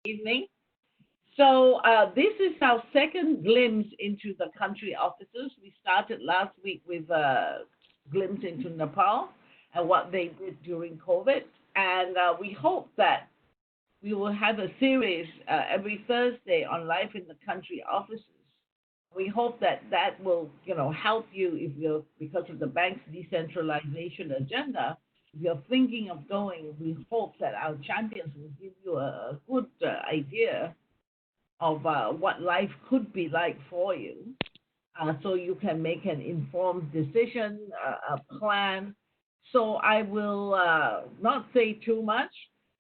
evening. So this is our second glimpse into the country offices. We started last week with a glimpse into Nepal and what they did during COVID, and we hope that we will have a series every Thursday on life in the country offices. We hope that that will, help you if you're because of the bank's decentralization agenda. If you're thinking of going, we hope that our champions will give you a good idea of what life could be like for you, so you can make an informed decision, a plan. So I will not say too much,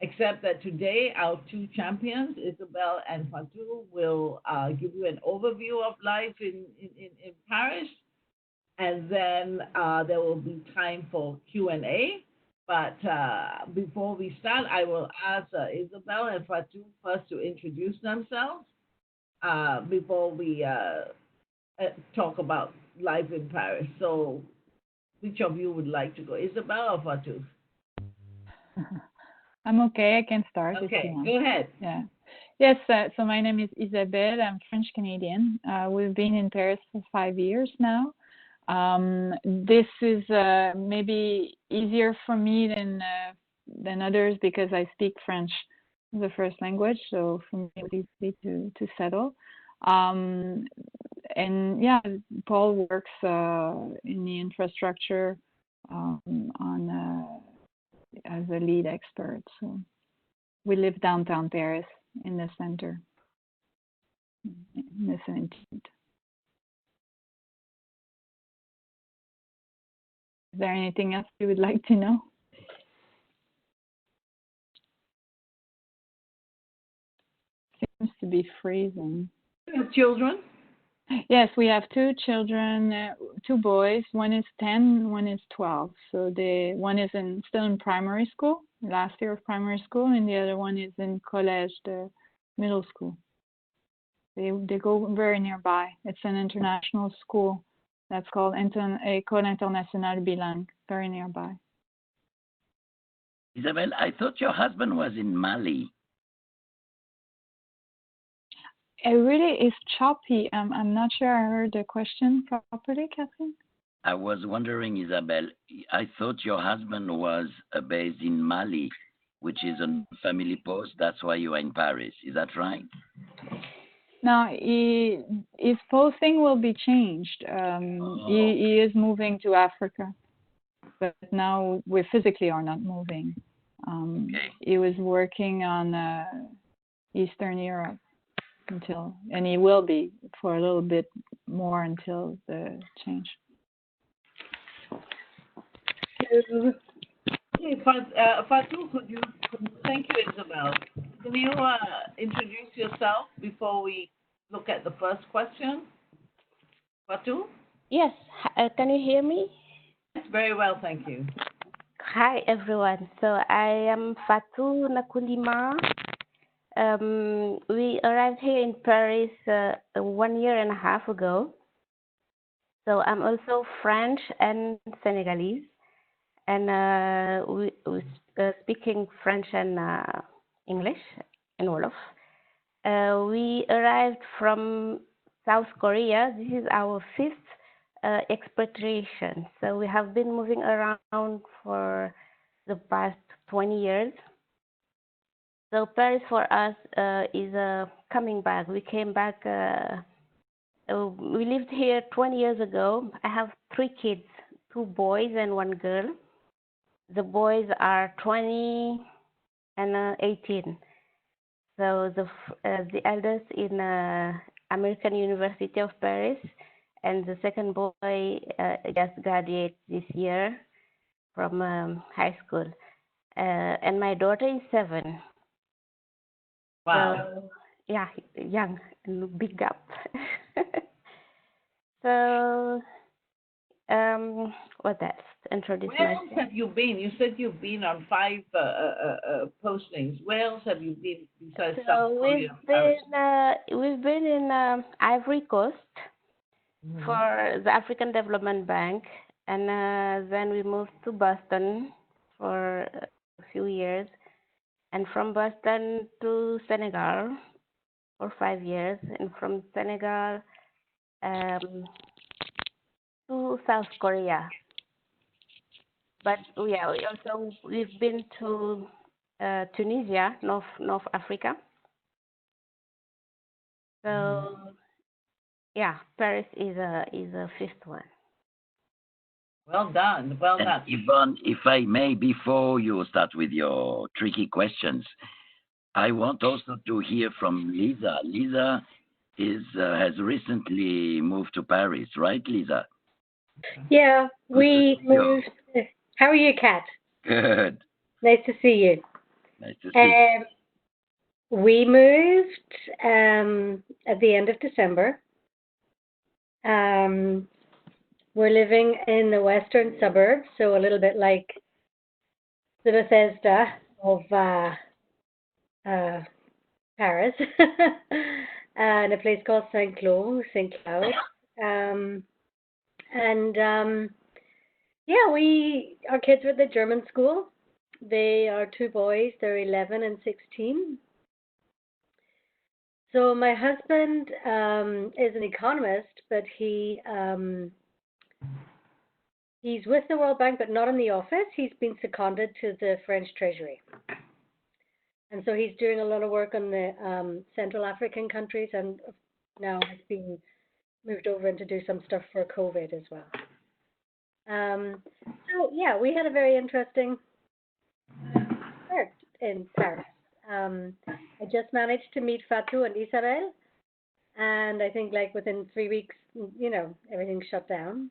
except that today our two champions, Isabel and Fatou, will give you an overview of life in Paris, and then there will be time for Q&A. But before we start, I will ask Isabel and Fatou first to introduce themselves before we talk about life in Paris. So, which of you would like to go, Isabel or Fatou? I'm okay. I can start if you Okay, want. go ahead. Yeah. Yes. So my name is Isabelle. I'm French Canadian. We've been in Paris for 5 years now. This is maybe easier for me than others because I speak French as a first language. So for me, it's easy to settle. And yeah, Paul works in the infrastructure on as a lead expert. So we live downtown Paris in the center, in the 17th. Is there anything else you would like to know? Seems to be freezing. Children? Yes, we have two children, two boys. One is 10, one is 12. So one is still in primary school, last year of primary school, and the other one is in college, the middle school. They go very nearby. It's an international school that's called École Internationale Bilingue, very nearby. Isabel, I thought your husband was in Mali. It really is choppy. I'm not sure I heard the question properly, Catherine. I was wondering, Isabel, I thought your husband was based in Mali, which is a family post. That's why you are in Paris. Is that right? No, his posting will be changed. He is moving to Africa, but now we physically are not moving. Okay. He was working on Eastern Europe and he will be for a little bit more until the change. Okay, Fatou, thank you, Isabel. Can you introduce yourself before we look at the first question? Fatou? Yes, can you hear me? Yes, very well, thank you. Hi, everyone. So I am Fatou Nakulima. We arrived here in Paris 1 year and a half ago. So I'm also French and Senegalese, and we speaking French and English and Wolof. We arrived from South Korea. This is our fifth expatriation. So we have been moving around for the past 20 years. So Paris for us is coming back. We came back. We lived here 20 years ago. I have 3 kids, 2 boys and 1 girl. The boys are 20 and 18. So the eldest in American University of Paris, and the second boy just graduated this year from high school. And my daughter is 7. Wow. So, yeah, young and big gap. So, what else? Introduce Where else myself. have you been? You said you've been on 5 postings. Where else have you been besides South Korea? We've been in Ivory Coast for the African Development Bank, and then we moved to Boston for a few years. and from Boston to Senegal for 5 years, and from Senegal to South Korea. But yeah, we've been to Tunisia, North Africa. So yeah, Paris is a fifth one. Well done. Well done. Yvonne, if I may, before you start with your tricky questions, I want also to hear from Lisa. Lisa has recently moved to Paris, right, Lisa? Yeah, we moved. How are you, Kat? Good. Nice to see you. Nice to see you. We moved at the end of December. We're living in the western suburbs, so a little bit like the Bethesda of Paris, and a place called Saint-Cloud. Yeah, our kids are at the German school. They are two boys. They're 11 and 16. So my husband is an economist, but he's with the World Bank, but not in the office. He's been seconded to the French Treasury. And so he's doing a lot of work on the Central African countries, and now has been moved over and to do some stuff for COVID as well. So yeah, we had a very interesting start in Paris. I just managed to meet Fatou and Isabel, and I think like within 3 weeks, everything shut down.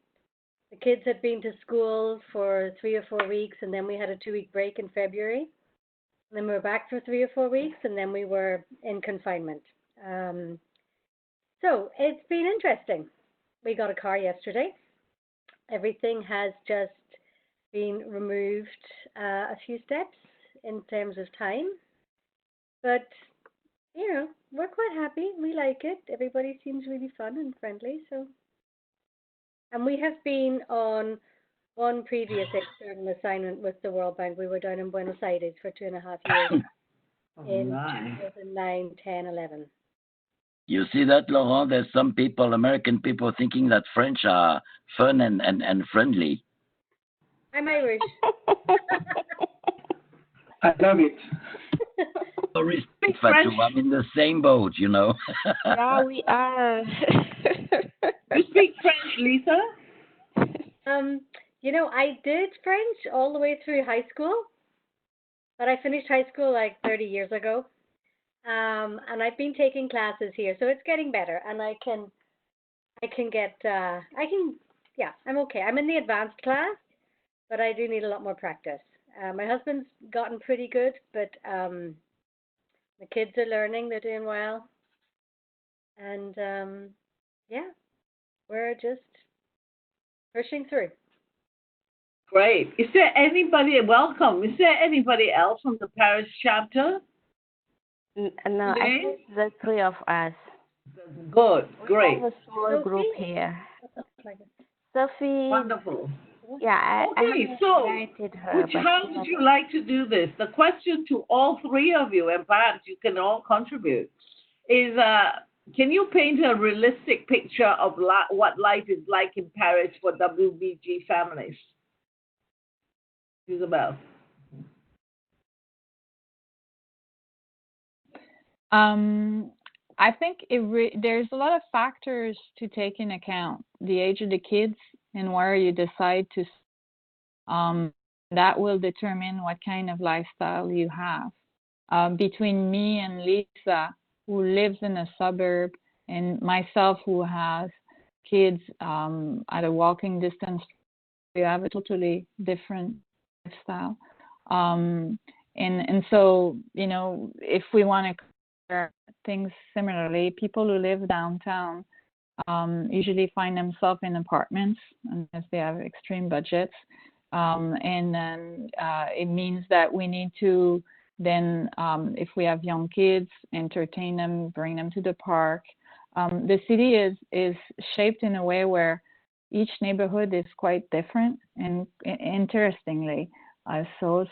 The kids had been to school for 3 or 4 weeks, and then we had a 2-week break in February. And then we were back for 3 or 4 weeks, and then we were in confinement. So it's been interesting. We got a car yesterday. Everything has just been removed a few steps in terms of time. But, we're quite happy. We like it. Everybody seems really fun and friendly. And we have been on one previous external assignment with the World Bank. We were down in Buenos Aires for 2.5 years in 2009, 10, 11. You see that, Laurent? There's some people, American people, thinking that French are fun and friendly. I'm Irish. I love it. So respect, Fatou. I'm in the same boat, Yeah, we are. You speak French, Lisa? I did French all the way through high school, but I finished high school like 30 years ago. And I've been taking classes here, so it's getting better, and I'm okay. I'm in the advanced class, but I do need a lot more practice. My husband's gotten pretty good, but the kids are learning. They're doing well. And, we're just pushing through. Great. Is there anybody else from the Paris chapter? No, I think the three of us. Good. Great. We have a small group here. Sophie. Wonderful. Yeah, okay, I invited her. How would you like to do this? The question to all three of you, and perhaps you can all contribute, is can you paint a realistic picture of what life is like in Paris for WBG families? Isabel. I think there's a lot of factors to take in account. The age of the kids and where you decide to, that will determine what kind of lifestyle you have. Between me and Lisa, who lives in a suburb, and myself, who has kids at a walking distance, we have a totally different lifestyle. And so, if we want to compare things similarly, people who live downtown usually find themselves in apartments unless they have extreme budgets. And then it means that we need to then, if we have young kids, entertain them, bring them to the park. The city is shaped in a way where each neighborhood is quite different, and interestingly, so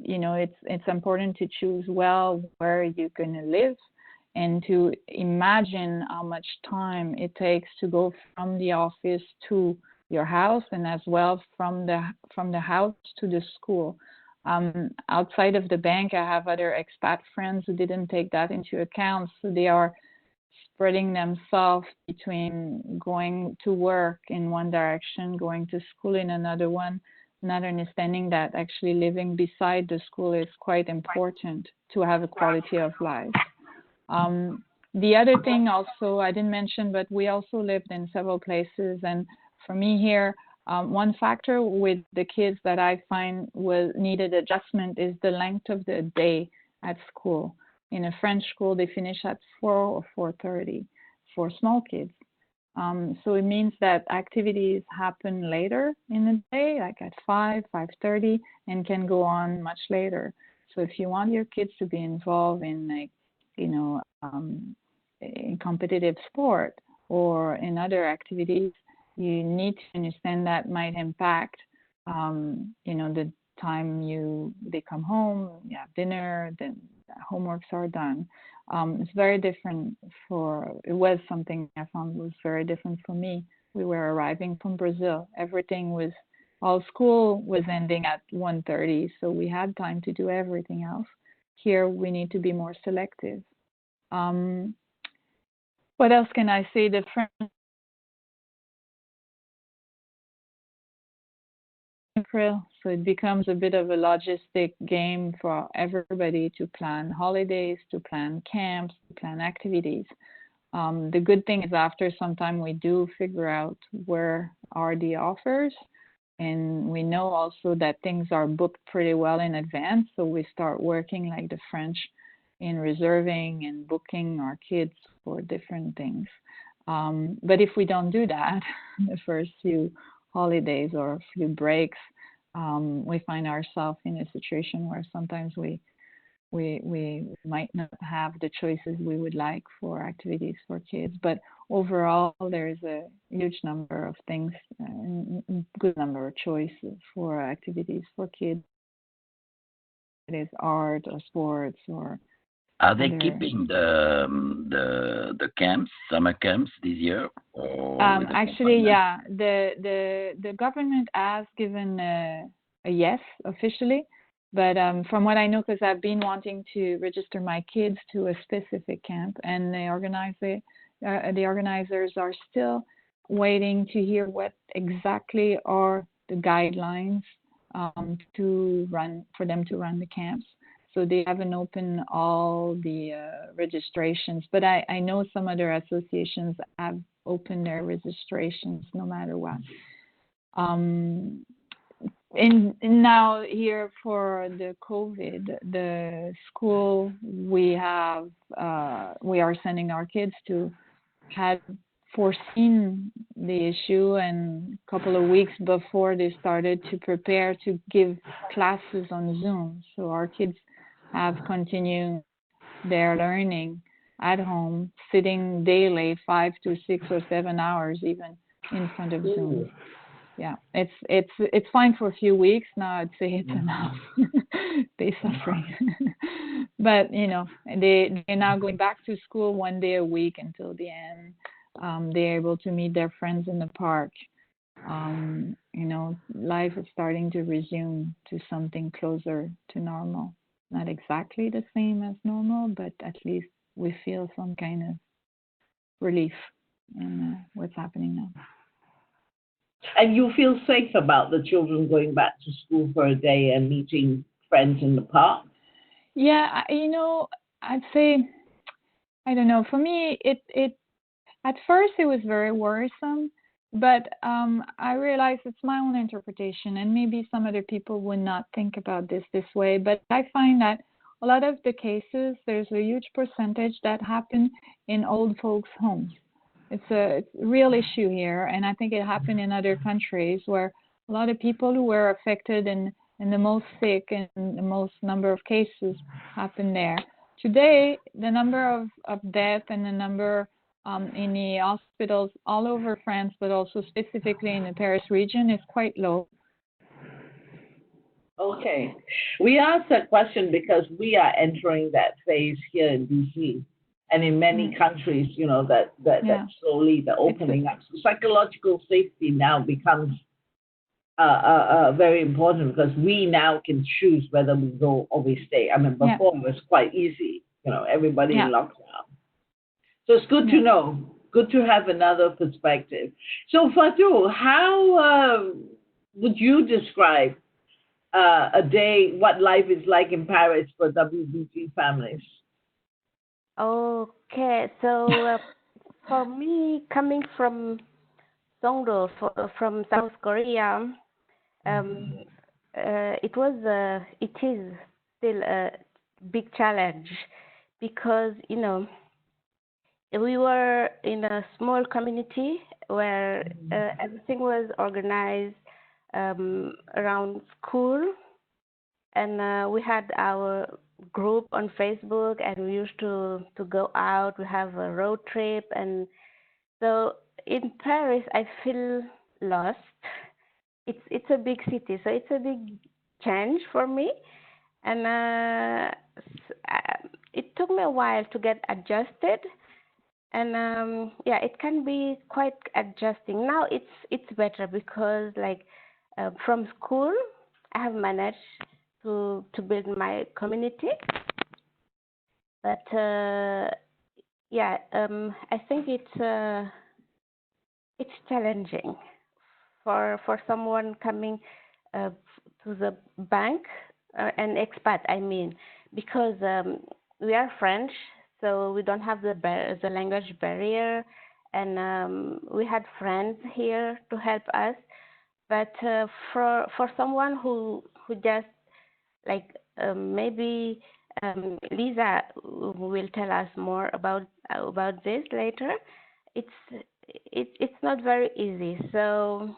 it's important to choose well where you're going to live and to imagine how much time it takes to go from the office to your house, and as well from the house to the school. Outside of the bank, I have other expat friends who didn't take that into account, so they are spreading themselves between going to work in one direction, going to school in another one, not understanding that actually living beside the school is quite important to have a quality of life. The other thing also I didn't mention, but we also lived in several places, and for me here, one factor with the kids that I find needed adjustment is the length of the day at school. In a French school, they finish at 4 or 4:30 for small kids. So it means that activities happen later in the day, like at 5:30, and can go on much later. So if you want your kids to be involved in in competitive sport or in other activities, you need to understand that might impact, the time they come home, you have dinner, then homeworks are done. It's very different it was something I found was very different for me. We were arriving from Brazil. All school was ending at 1:30, so we had time to do everything else. Here, we need to be more selective. What else can I say? The French April, so it becomes a bit of a logistic game for everybody to plan holidays, to plan camps, to plan activities. The good thing is after some time we do figure out where are the offers, and we know also that things are booked pretty well in advance, so we start working like the French in reserving and booking our kids for different things. But if we don't do that, the first few holidays or a few breaks, we find ourselves in a situation where sometimes we might not have the choices we would like for activities for kids. But overall, there's a huge number of things, good number of choices for activities for kids. It is art or sports or. Are they keeping the camps, summer camps this year? Or actually, yeah, the government has given a yes officially, but from what I know, because I've been wanting to register my kids to a specific camp, and the organizers are still waiting to hear what exactly are the guidelines for them to run the camps. So they haven't opened all the registrations, but I know some other associations have opened their registrations no matter what. And now here for the COVID, the school we are sending our kids to had foreseen the issue, and a couple of weeks before they started to prepare to give classes on Zoom. So our kids have continued their learning at home, sitting daily 5 to 6 or 7 hours even in front of Zoom. Yeah, it's fine for a few weeks now. I'd say it's enough. They're suffering, but they're now going back to school 1 day a week until the end. They're able to meet their friends in the park. Life is starting to resume to something closer to normal. Not exactly the same as normal, but at least we feel some kind of relief in what's happening now. And you feel safe about the children going back to school for a day and meeting friends in the park? Yeah, I'd say, I don't know. For me, it at first it was very worrisome, but I realized it's my own interpretation, and maybe some other people would not think about this way. But I find that a lot of the cases, there's a huge percentage that happen in old folks' homes. It's a real issue here, and I think it happened in other countries where a lot of people who were affected and the most sick and the most number of cases happened there. Today, the number of deaths and the number in the hospitals all over France, but also specifically in the Paris region, is quite low. Okay. We asked that question because we are entering that phase here in DC and in many Mm. countries, that Yeah. slowly the It's opening up. So psychological safety now becomes very important because we now can choose whether we go or we stay. I mean, yeah. before it was quite easy, everybody in Yeah. lockdown. So it's good to Yeah. know, good to have another perspective. So Fatu, how would you describe a day, what life is like in Paris for WBG families? Okay, so for me, coming from Songdo, from South Korea, um, it is still a big challenge because we were in a small community where everything was organized around school, and we had our group on Facebook, and we used to go out. We have a road trip, and so in Paris, I feel lost. It's a big city, so it's a big change for me, and it took me a while to get adjusted, and yeah, it can be quite adjusting. Now it's better because like from school, I have managed to build my community, but yeah, I think it's challenging for someone coming to the bank, an expat, I mean, because we are French, so we don't have the language barrier, and we had friends here to help us. But for someone who just like maybe Lisa will tell us more about this later. It's it's not very easy. So,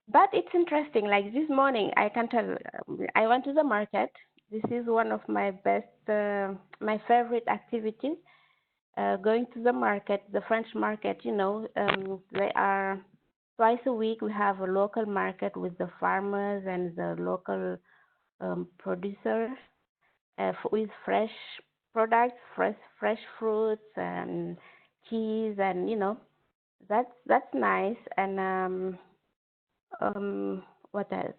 but it's interesting. Like this morning, I can tell. I went to the market. This is one of my best, my favorite activities. Going to the market, the French market. They are twice a week. We have a local market with the farmers and the local producers with fresh products, fresh fruits and cheese, and that's nice. And what else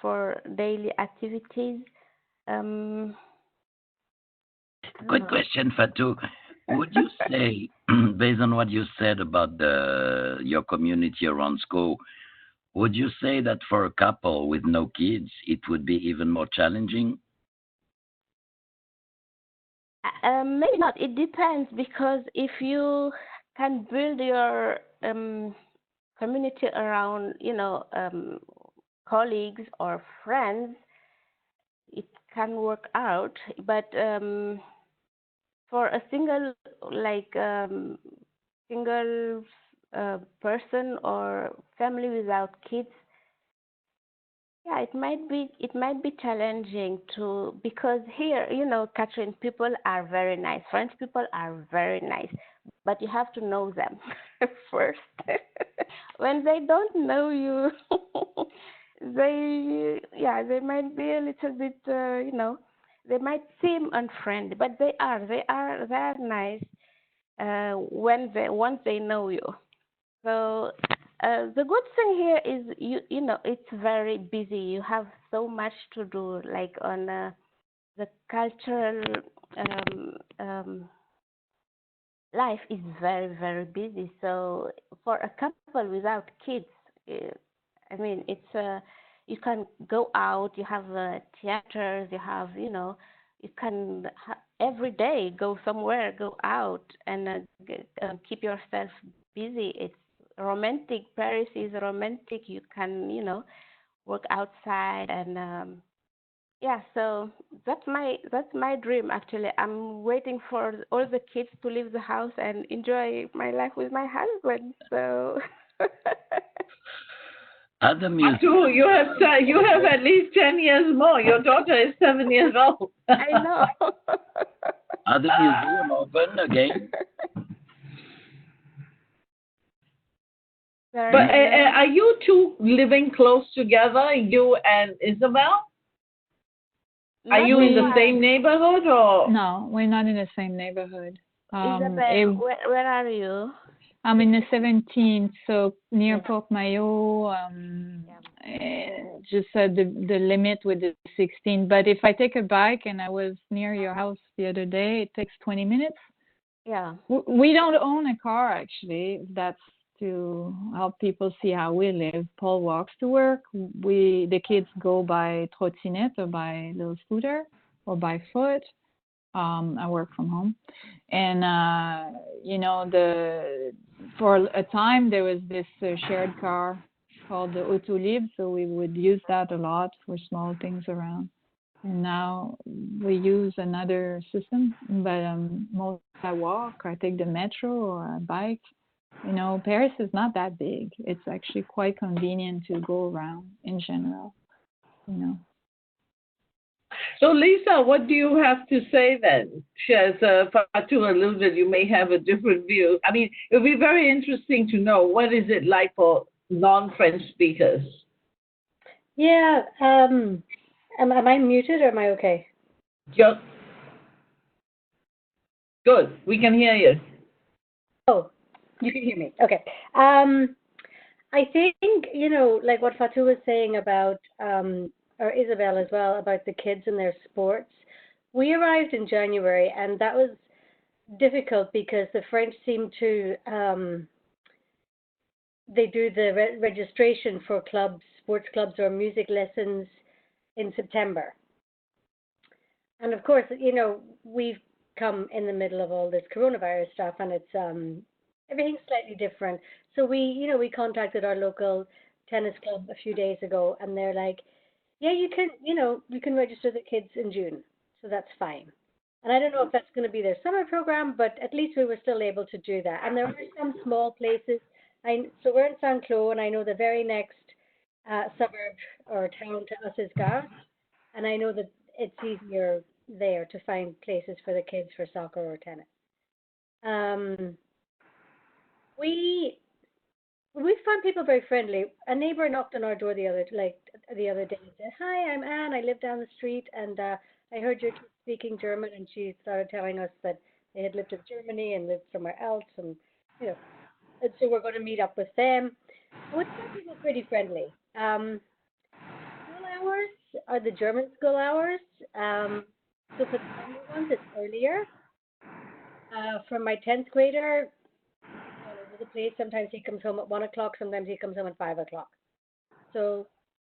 for daily activities? Um, I don't Quick know. question, Fatou. Would you say, based on what you said about your community around school, would you say that for a couple with no kids, it would be even more challenging? Maybe not. It depends because if you can build your community around, colleagues or friends, it can work out. But for a like single person or family without kids, yeah, it might be challenging to because here, Catherine, people are very nice. French people are very nice, but you have to know them first. When they don't know you, they might be a little bit, they might seem unfriendly, but they are nice when they once they know you. So the good thing here is it's very busy. You have so much to do, like on the cultural life is very very busy. So for a couple without kids, uh, I mean you can go out. You have theaters. You have you can every day go somewhere, go out, and keep yourself busy. It's romantic. Paris is romantic. You can work outside, and yeah, so that's my dream actually. I'm waiting for all the kids to leave the house and enjoy my life with my husband. So Other museums, Fatu, you have at least 10 years more. Your daughter is 7 years old. I know. other museum open again. But Sorry. are you two living close together, you and Isabel? Are Not you in the We same neighborhood or? No, we're not in the same neighborhood. Isabel. Where are you? I'm in the 17th, so near Yeah. Port Maillot, just the limit with the 16. But if I take a bike, and I was near your house the other day, it takes 20 minutes. Yeah. We don't own a car, actually. That's to help people see how we live. Paul walks to work. The kids go by trottinette or by little scooter or by foot. I work from home, and for a time there was this shared car called the Auto Libre, so we would use that a lot for small things around. And now we use another system, but most I walk, I take the metro or a bike. Paris is not that big. It's actually quite convenient to go around in general. So, Lisa, what do you have to say then? As Fatou alluded, you may have a different view. I mean, it would be very interesting to know what is it like for non-French speakers. Yeah. Am I muted or am I okay? Just good. We can hear you. Oh, you can hear me. Okay. I think, like what Fatou was saying about, or Isabel as well, about the kids and their sports. We arrived in January, and that was difficult because the French seem to, they do the registration for clubs, sports clubs or music lessons in September. And of course, we've come in the middle of all this coronavirus stuff, and it's everything's slightly different. So we contacted our local tennis club a few days ago, and they're like, yeah, you can register the kids in June, so that's fine. And I don't know if that's going to be their summer program, but at least we were still able to do that. And there are some small places. So we're in Saint Cloud, and I know the very next suburb or town to us is Gare, and I know that it's easier there to find places for the kids for soccer or tennis. Um, we we found people very friendly. A neighbor knocked on our door the other day and said, "Hi, I'm Anne. I live down the street, and I heard you're speaking German." And she started telling us that they had lived in Germany and lived somewhere else, and you know, and so we're going to meet up with them. And we found people pretty friendly. School hours are the German school hours. So for the younger ones, it's earlier. For my 10th grader, all over the place. Sometimes he comes home at 1 o'clock. Sometimes he comes home at 5 o'clock. So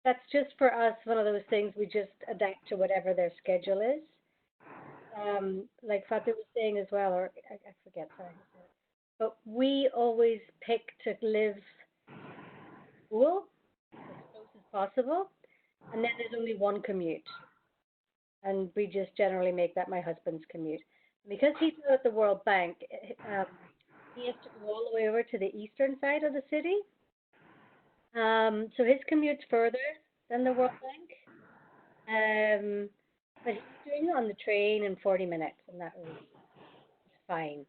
that's just for us one of those things we just adapt to whatever their schedule is. Like Fatih was saying as well, or I forget, sorry, but we always pick to live school as close as possible, and then there's only one commute, and we just generally make that my husband's commute. Because he's not at the World Bank, he has to go all the way over to the eastern side of the city. So his commute's further than the World Bank. But he's doing it on the train in 40 minutes, and that was fine.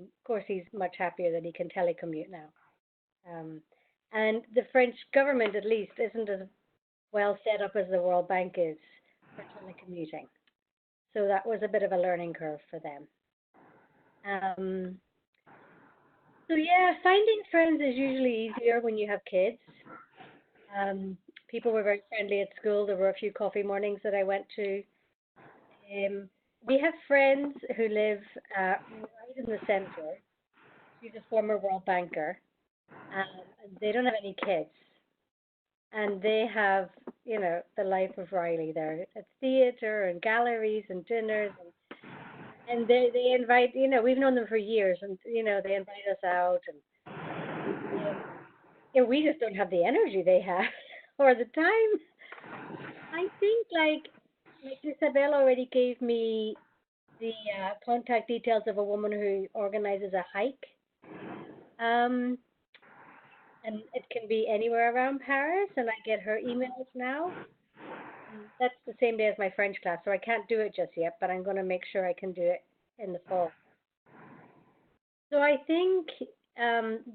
Of course, he's much happier that he can telecommute now. And the French government, at least, isn't as well set up as the World Bank is for telecommuting. So that was a bit of a learning curve for them. So yeah, finding friends is usually easier when you have kids. People were very friendly at school. There were a few coffee mornings that I went to. We have friends who live right in the center. She's a former World Banker. And they don't have any kids. And they have, the life of Riley there. It's theater and galleries and dinners and they invite, we've known them for years, and they invite us out, and we just don't have the energy they have or the time. I think like Isabel already gave me the contact details of a woman who organizes a hike, and it can be anywhere around Paris, and I get her emails now. That's the same day as my French class, so I can't do it just yet, but I'm going to make sure I can do it in the fall. So I think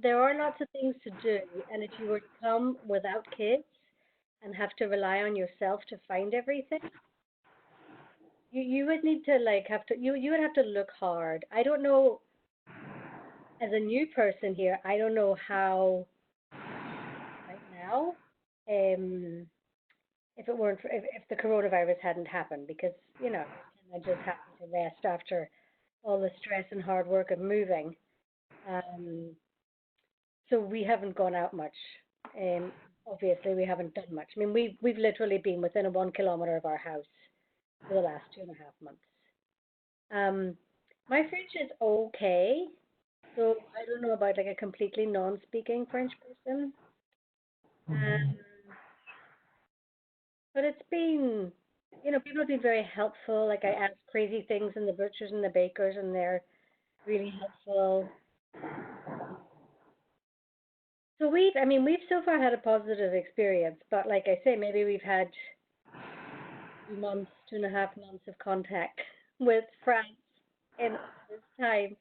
there are lots of things to do, and if you were to come without kids and have to rely on yourself to find everything, you would need to like have to you would have to look hard. I don't know, as a new person here, I don't know how right now, if it weren't for, if the coronavirus hadn't happened, because I just happened to rest after all the stress and hard work of moving. Um, so we haven't gone out much. Obviously, we haven't done much. I mean, we've literally been within a 1 kilometer of our house for the last 2.5 months. Um, my French is okay, so I don't know about like a completely non-speaking French person. Um, but it's been, people have been very helpful. Like I ask crazy things in the butchers and the bakers, and they're really helpful. So we've so far had a positive experience, but like I say, maybe we've had 2 months, 2.5 months of contact with France in this time.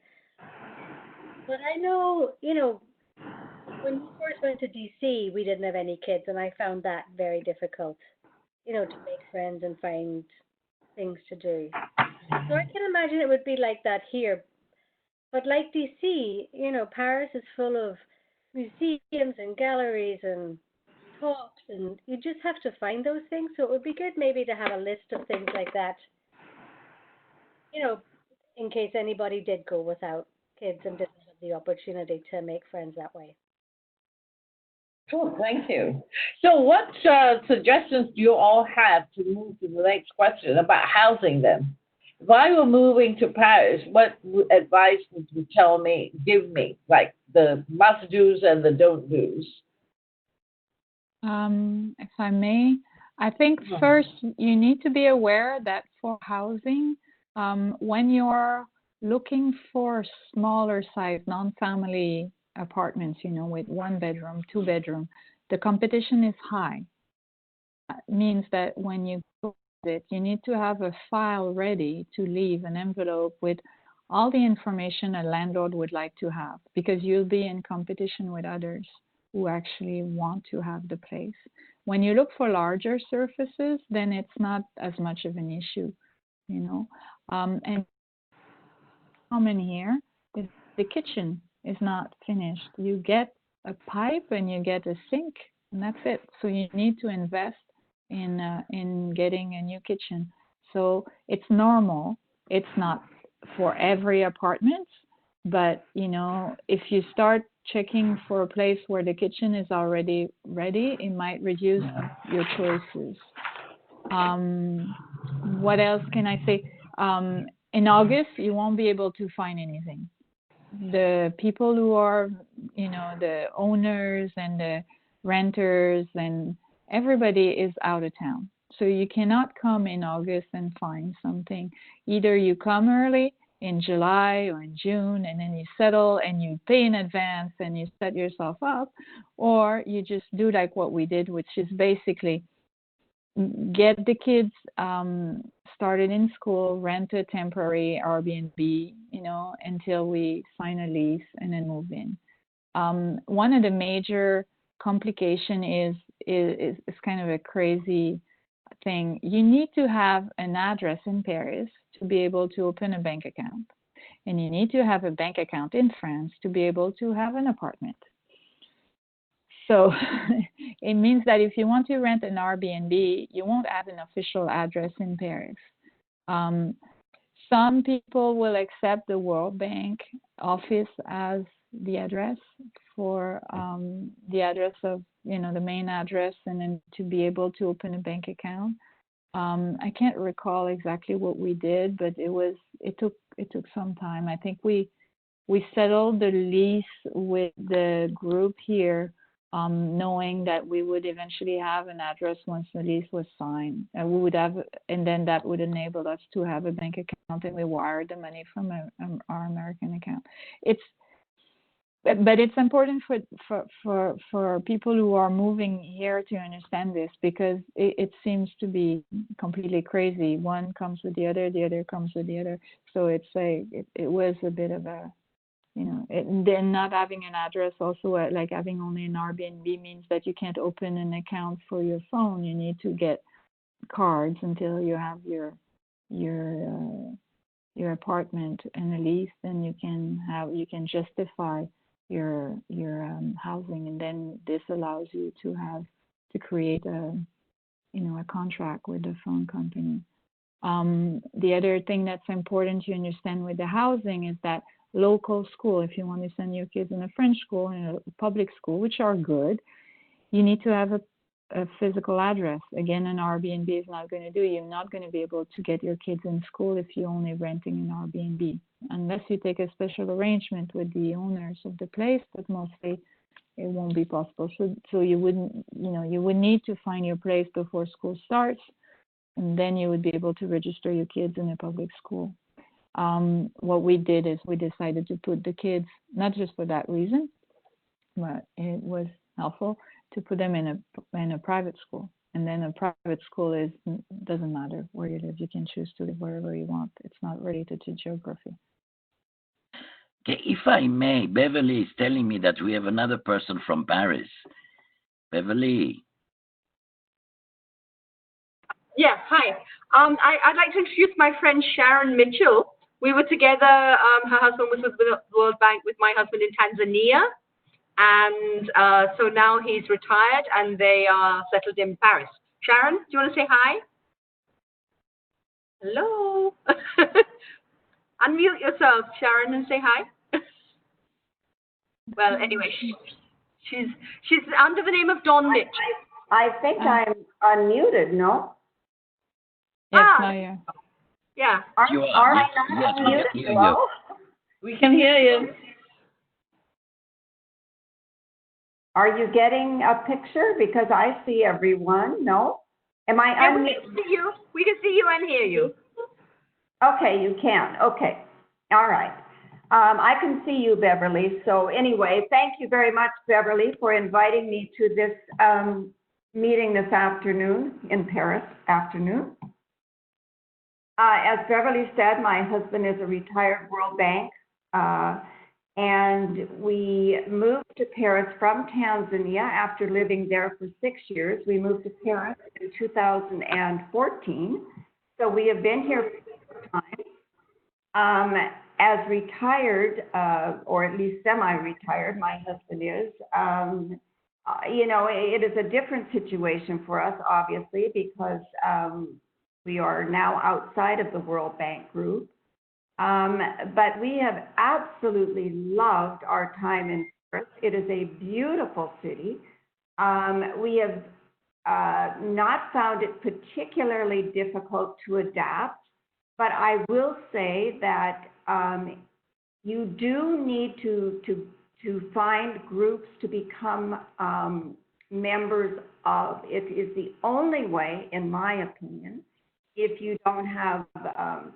But I know, when we first went to DC, we didn't have any kids, and I found that very difficult, to make friends and find things to do. So I can imagine it would be like that here. But like DC, Paris is full of museums and galleries and talks, and you just have to find those things. So it would be good maybe to have a list of things like that, in case anybody did go without kids and didn't have the opportunity to make friends that way. Cool, thank you. So, what suggestions do you all have to move to the next question about housing them? If I were moving to Paris, what advice would you give me, like the must do's and the don't do's? If I may, I think first you need to be aware that for housing, when you're looking for smaller size non-family apartments, with 1 bedroom, 2 bedroom, the competition is high. That means that when you go with it, you need to have a file ready to leave an envelope with all the information a landlord would like to have, because you'll be in competition with others who actually want to have the place. When you look for larger surfaces, then it's not as much of an issue, And common here is the kitchen is not finished. You get a pipe and you get a sink, and that's it. So you need to invest in getting a new kitchen. So it's normal. It's not for every apartment, but if you start checking for a place where the kitchen is already ready, it might reduce your choices. What else can I say? In August, you won't be able to find anything. The people who are, the owners and the renters and everybody is out of town. So you cannot come in August and find something. Either you come early in July or in June, and then you settle and you pay in advance and you set yourself up, or you just do like what we did, which is basically get the kids started in school, rent a temporary Airbnb, until we sign a lease and then move in. One of the major complication is kind of a crazy thing. You need to have an address in Paris to be able to open a bank account, and you need to have a bank account in France to be able to have an apartment. So it means that if you want to rent an Airbnb, you won't have an official address in Paris. Some people will accept the World Bank office as the address for the address of, the main address, and then to be able to open a bank account. I can't recall exactly what we did, but it took some time. I think we settled the lease with the group here, knowing that we would eventually have an address once the lease was signed. And then that would enable us to have a bank account, and we wired the money from our American account. But it's important for people who are moving here to understand this, because it seems to be completely crazy. One comes with the other comes with the other. So it's like it was a bit of a Then not having an address also, like having only an Airbnb means that you can't open an account for your phone. You need to get cards until you have your apartment and a lease. Then you can justify your housing, and then this allows you to create a contract with the phone company. The other thing that's important to understand with the housing is that local school, if you want to send your kids in a French school and a public school, which are good, you need to have a physical address. Again, an Airbnb is not going to do. You're not going to be able to get your kids in school if you're only renting an Airbnb, unless you take a special arrangement with the owners of the place, but mostly it won't be possible. So you would need to find your place before school starts, and then you would be able to register your kids in a public school. What we did is we decided to put the kids, not just for that reason, but it was helpful to put them in a private school. And then a private school doesn't matter where you live. You can choose to live wherever you want. It's not related to geography. Okay, if I may, Beverly is telling me that we have another person from Paris. Beverly. Yeah, hi. I'd like to introduce my friend Sharon Mitchell. We were together, her husband was with the World Bank with my husband in Tanzania. And so now he's retired and they are settled in Paris. Sharon, do you want to say hi? Hello. Unmute yourself, Sharon, and say hi. Well, anyway, she's under the name of Dawn Mitch. I think I'm unmuted, no? Yes, Maya. Yeah. Are I not unmuted? Hello? We can hear you. Are you getting a picture? Because I see everyone. No? Am I unmuted? We can see you. We can see you and hear you. Okay, you can. Okay. All right. I can see you, Beverly. So anyway, thank you very much, Beverly, for inviting me to this meeting this afternoon in Paris afternoon. As Beverly said, my husband is a retired World Bank, and we moved to Paris from Tanzania after living there for 6 years. We moved to Paris in 2014, so we have been here for some time. As retired, or at least semi-retired, my husband is, it is a different situation for us, obviously, because we are now outside of the World Bank Group. But we have absolutely loved our time in Paris. It is a beautiful city. We have not found it particularly difficult to adapt, but I will say that you do need to find groups to become members of. It is the only way, in my opinion, if you don't have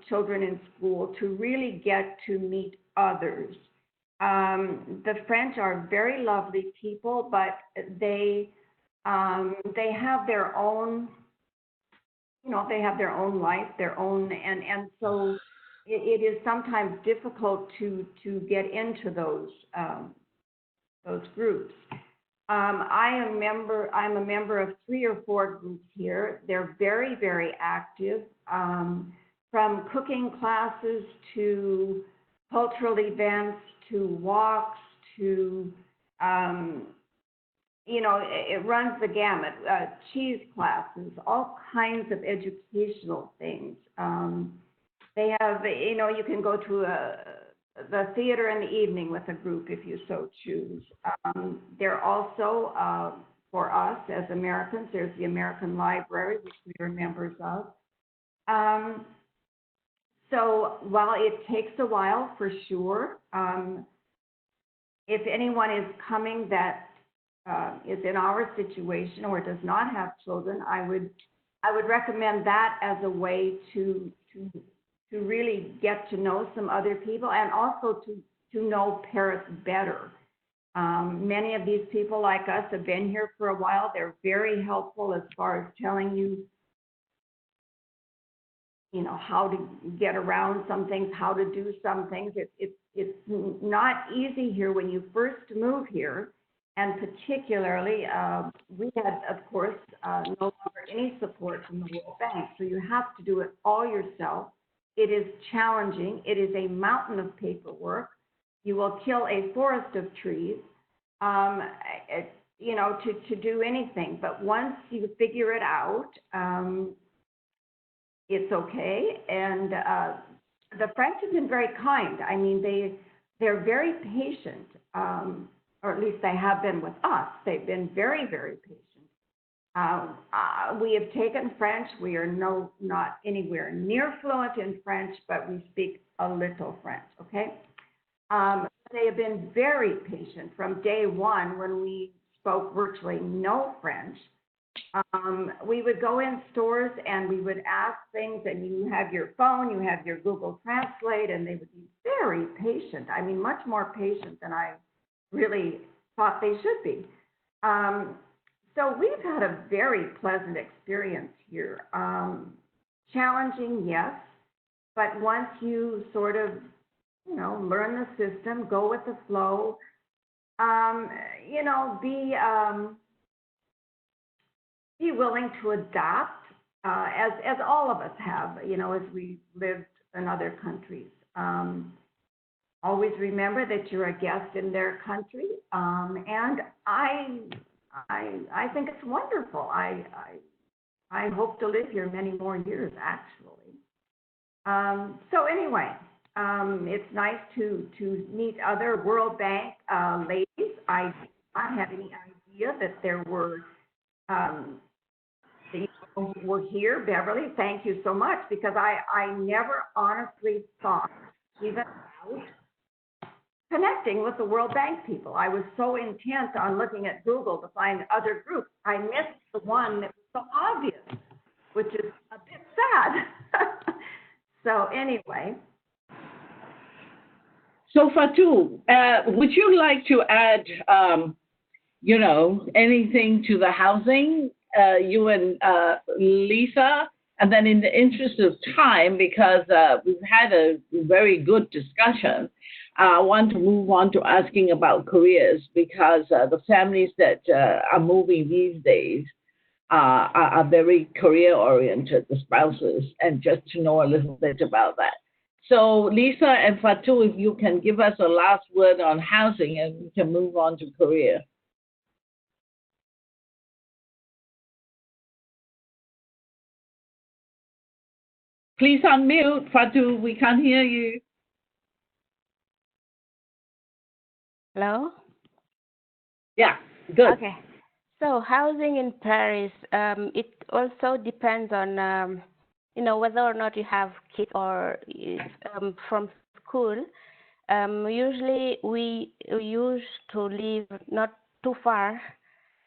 children in school, to really get to meet others. The French are very lovely people, but they have their own, they have their own life, their own, and so it is sometimes difficult to get into those groups. I'm a member of 3 or 4 groups here. They're very, very active, from cooking classes to cultural events to walks to, it runs the gamut, cheese classes, all kinds of educational things. They have, you can go to the theater in the evening with a group if you so choose. They're also, for us as Americans, there's the American Library, which we are members of. So while it takes a while for sure, if anyone is coming that is in our situation or does not have children, I would recommend that as a way to really get to know some other people and also to know Paris better. Many of these people like us have been here for a while. They're very helpful as far as telling you, how to get around some things, how to do some things. It's not easy here when you first move here, and particularly we had, of course, no longer any support from the World Bank, so you have to do it all yourself. It is challenging. It is a mountain of paperwork. You will kill a forest of trees, to do anything. But once you figure it out, it's okay. And the French have been very kind. I mean, they're very patient, or at least they have been with us. They've been very, very patient. We have taken French. We are not anywhere near fluent in French, but we speak a little French, okay? They have been very patient from day one when we spoke virtually no French. We would go in stores and we would ask things, and you have your phone, you have your Google Translate, and they would be very patient. I mean, much more patient than I really thought they should be. So we've had a very pleasant experience here. Challenging, yes, but once you sort of, learn the system, go with the flow, be willing to adapt, as all of us have, as we lived in other countries. Always remember that you're a guest in their country, and I think it's wonderful. I hope to live here many more years, actually. So anyway, it's nice to meet other World Bank ladies. I did not have any idea that there were that you were here, Beverly. Thank you so much, because I never honestly thought even about connecting with the World Bank people. I was so intent on looking at Google to find other groups. I missed the one that was so obvious, which is a bit sad. So anyway. So Fatou, would you like to add, anything to the housing, you and Lisa? And then in the interest of time, because we've had a very good discussion, I want to move on to asking about careers, because the families that are moving these days are very career-oriented, the spouses, and just to know a little bit about that. So Lisa and Fatou, if you can give us a last word on housing, and we can move on to career. Please unmute, Fatou. We can't hear you. Hello? Yeah, good. Okay. So housing in Paris, it also depends on, whether or not you have kids or from school. Usually we used to live not too far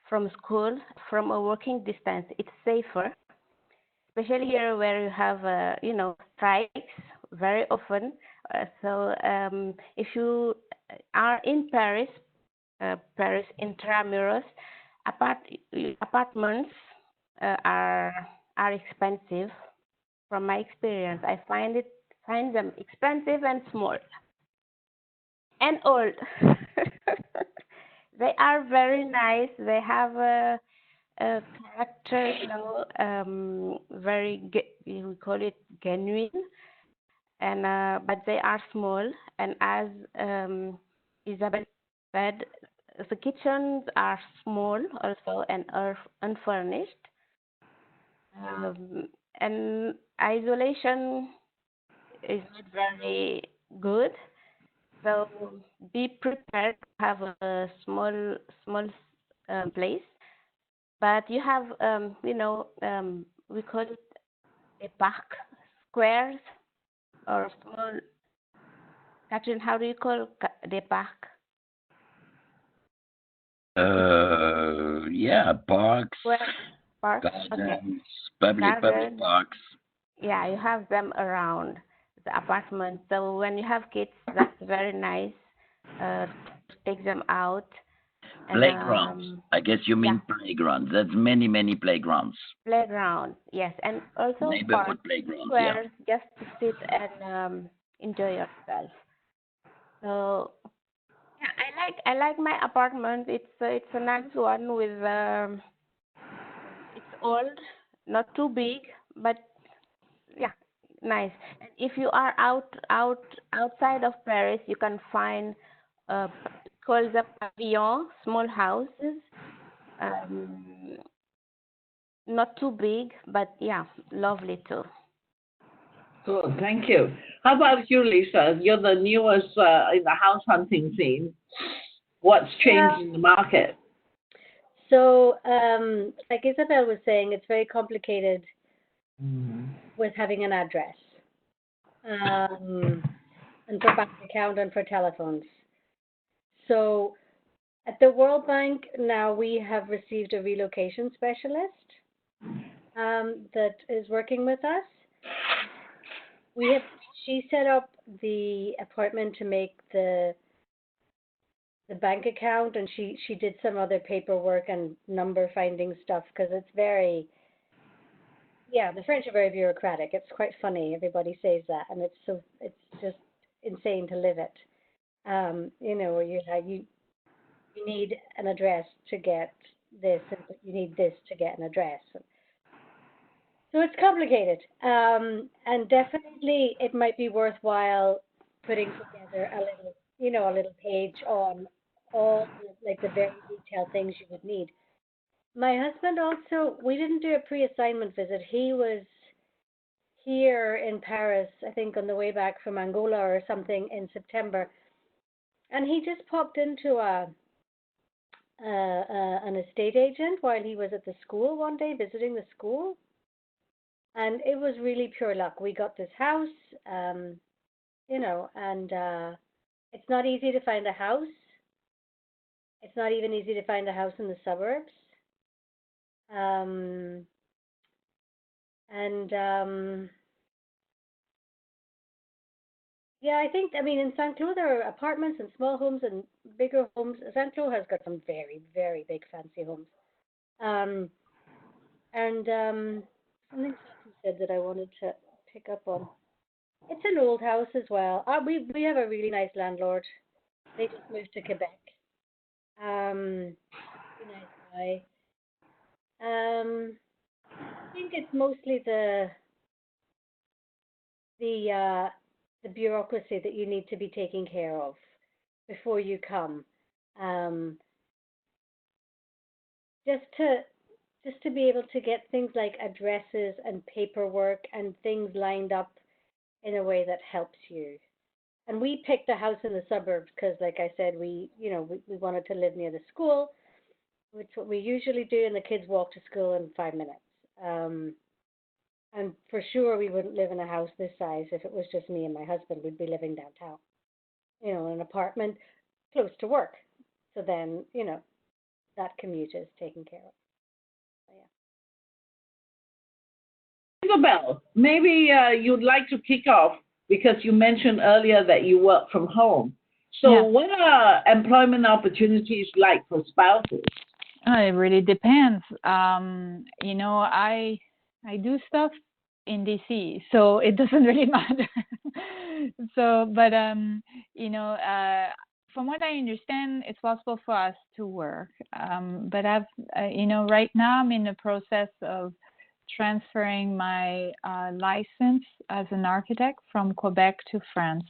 from school, from a walking distance. It's safer, especially here where you have, strikes very often. So if you are in Paris, Paris intramuros, apartments are expensive. From my experience, I find them expensive and small and old. They are very nice. They have a character, we call it genuine, and but they are small. And as Isabel said, the kitchens are small also and are unfurnished. And isolation is not very good. So be prepared to have a small place. But you have, we call it a park, squares, or small. Catherine, how do you call the park? Yeah, parks, Parks, gardens, okay. public parks. Yeah, you have them around the apartment. So when you have kids, that's very nice. Take them out. Playgrounds. I guess you mean playgrounds. That's many playgrounds. Playground, yes, and also Neighborhood parks, playgrounds, squares, just to sit and enjoy yourself. So yeah, I like my apartment. It's a nice one with it's old, not too big, but yeah, nice. And if you are outside of Paris, you can find called the pavillon, small houses. Um, Not too big, but yeah, lovely too. Cool, thank you. How about you, Lisa? You're the newest in the house hunting scene. What's Yeah. changed in the market? So, like Isabel was saying, it's very complicated with having an address, um, and for bank account and for telephones. So, at the World Bank now we have received a relocation specialist that is working with us. We have She set up the appointment to make the bank account, and she did some other paperwork and number finding stuff because it's very, yeah, the French are very bureaucratic. It's quite funny. Everybody says that, and it's just insane to live it. Where you need an address to get this, and you need this to get an address. So it's complicated, and definitely it might be worthwhile putting together a little page on all like the very detailed things you would need. My husband also, we didn't do a pre-assignment visit. He was here in Paris, I think on the way back from Angola or something in September, and he just popped into an estate agent while he was at the school one day visiting the school, and it was really pure luck. We got this house, um, and it's not easy to find a house. It's not even easy to find a house in the suburbs. Um, and Yeah, I mean, in St. Cloud there are apartments and small homes and bigger homes. St. Cloud has got some very, very big fancy homes. Um, and Something Sophie said that I wanted to pick up on. It's an old house as well. We have a really nice landlord. They just moved to Quebec. Really nice guy. I think it's mostly the uh, the bureaucracy that you need to be taking care of before you come. Um, just to just to be able to get things like addresses and paperwork and things lined up in a way that helps you. And we picked a house in the suburbs because, like I said, we wanted to live near the school, which is what we usually do, and the kids walk to school in 5 minutes. Um, and for sure, we wouldn't live in a house this size if it was just me and my husband. We'd be living downtown, in an apartment close to work. So then, that commute is taken care of. So, Isabel, maybe you'd like to kick off because you mentioned earlier that you work from home. So, Yeah. what are employment opportunities like for spouses? It really depends. I do stuff in DC, so it doesn't really matter. But from what I understand, it's possible for us to work. But right now I'm in the process of transferring my license as an architect from Quebec to France.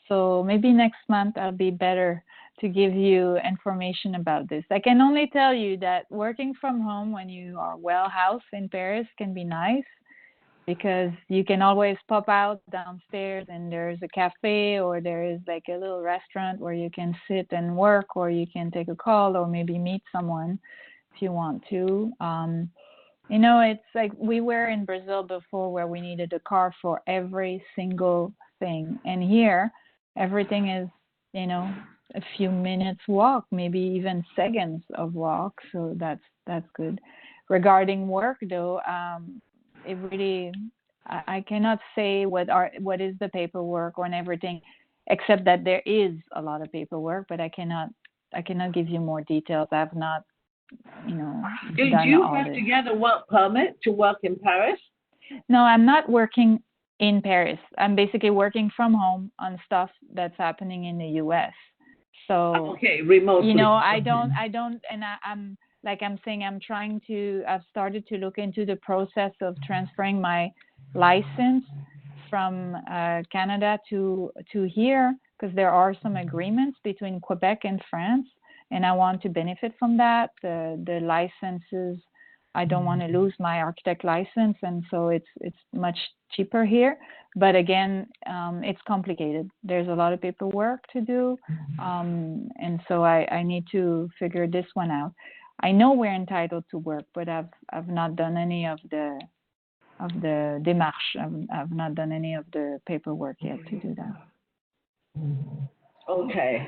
So maybe next month I'll be better to give you information about this. I can only tell you that working from home when you are well housed in Paris can be nice because you can always pop out downstairs and there's a cafe or there is like a little restaurant where you can sit and work, or you can take a call or maybe meet someone if you want to. It's like we were in Brazil before where we needed a car for every single thing. And here, everything is, a few minutes walk, maybe even seconds of walk. So that's good. Regarding work, though, it really, I cannot say what is the paperwork or everything, except that there is a lot of paperwork, but I cannot give you more details. I've not Do done you all have this. to get a work permit to work in Paris? No, I'm not working in Paris. I'm basically working from home on stuff that's happening in the U.S. So, okay, remotely. you know, I don't, and I'm like I'm saying, I've started to look into the process of transferring my license from Canada to here, because there are some agreements between Quebec and France, and I want to benefit from that. The licenses, I don't want to lose my architect license, and so it's much cheaper here. But again, it's complicated. There's a lot of paperwork to do, and so I need to figure this one out. I know we're entitled to work, but I've not done any of the démarche. I've not done any of the paperwork yet to do that. Okay.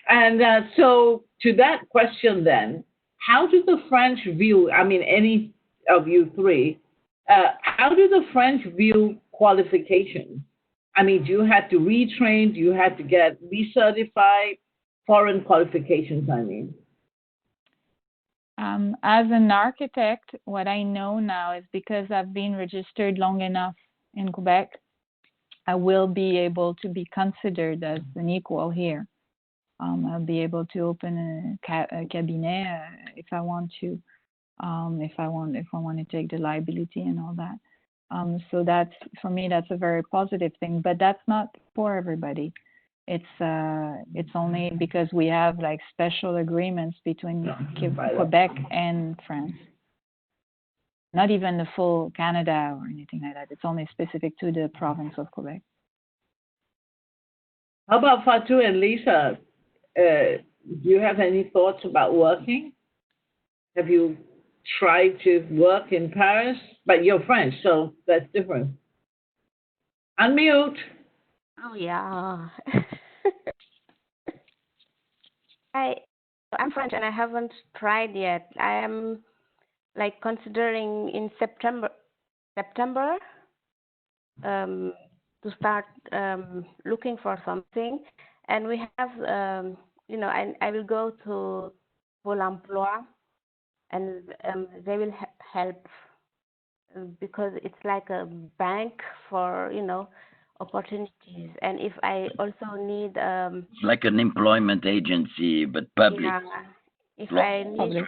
And so to that question then, how do the French view, I mean, any of you three, how do the French view qualifications? I mean, do you have to retrain? Do you have to get recertified? Foreign qualifications, I mean. As an architect, what I know now is because I've been registered long enough in Quebec, I will be able to be considered as an equal here. I'll be able to open a cabinet if I want to, if I want to take the liability and all that. So that's, for me, that's a very positive thing. But that's not for everybody. It's only because we have like special agreements between Quebec and France. Not even the full Canada or anything like that. It's only specific to the province of Quebec. How about Fatou and Lisa? Do you have any thoughts about working? Have you tried to work in Paris? But you're French, so that's different. Unmute. Oh yeah. I'm French and I haven't tried yet. I am like considering in September to start looking for something, and we have you know, I will go to Pôle Emploi, and they will help because it's like a bank for, you know, opportunities. And if I also need like an employment agency, but public. yeah, if I need public.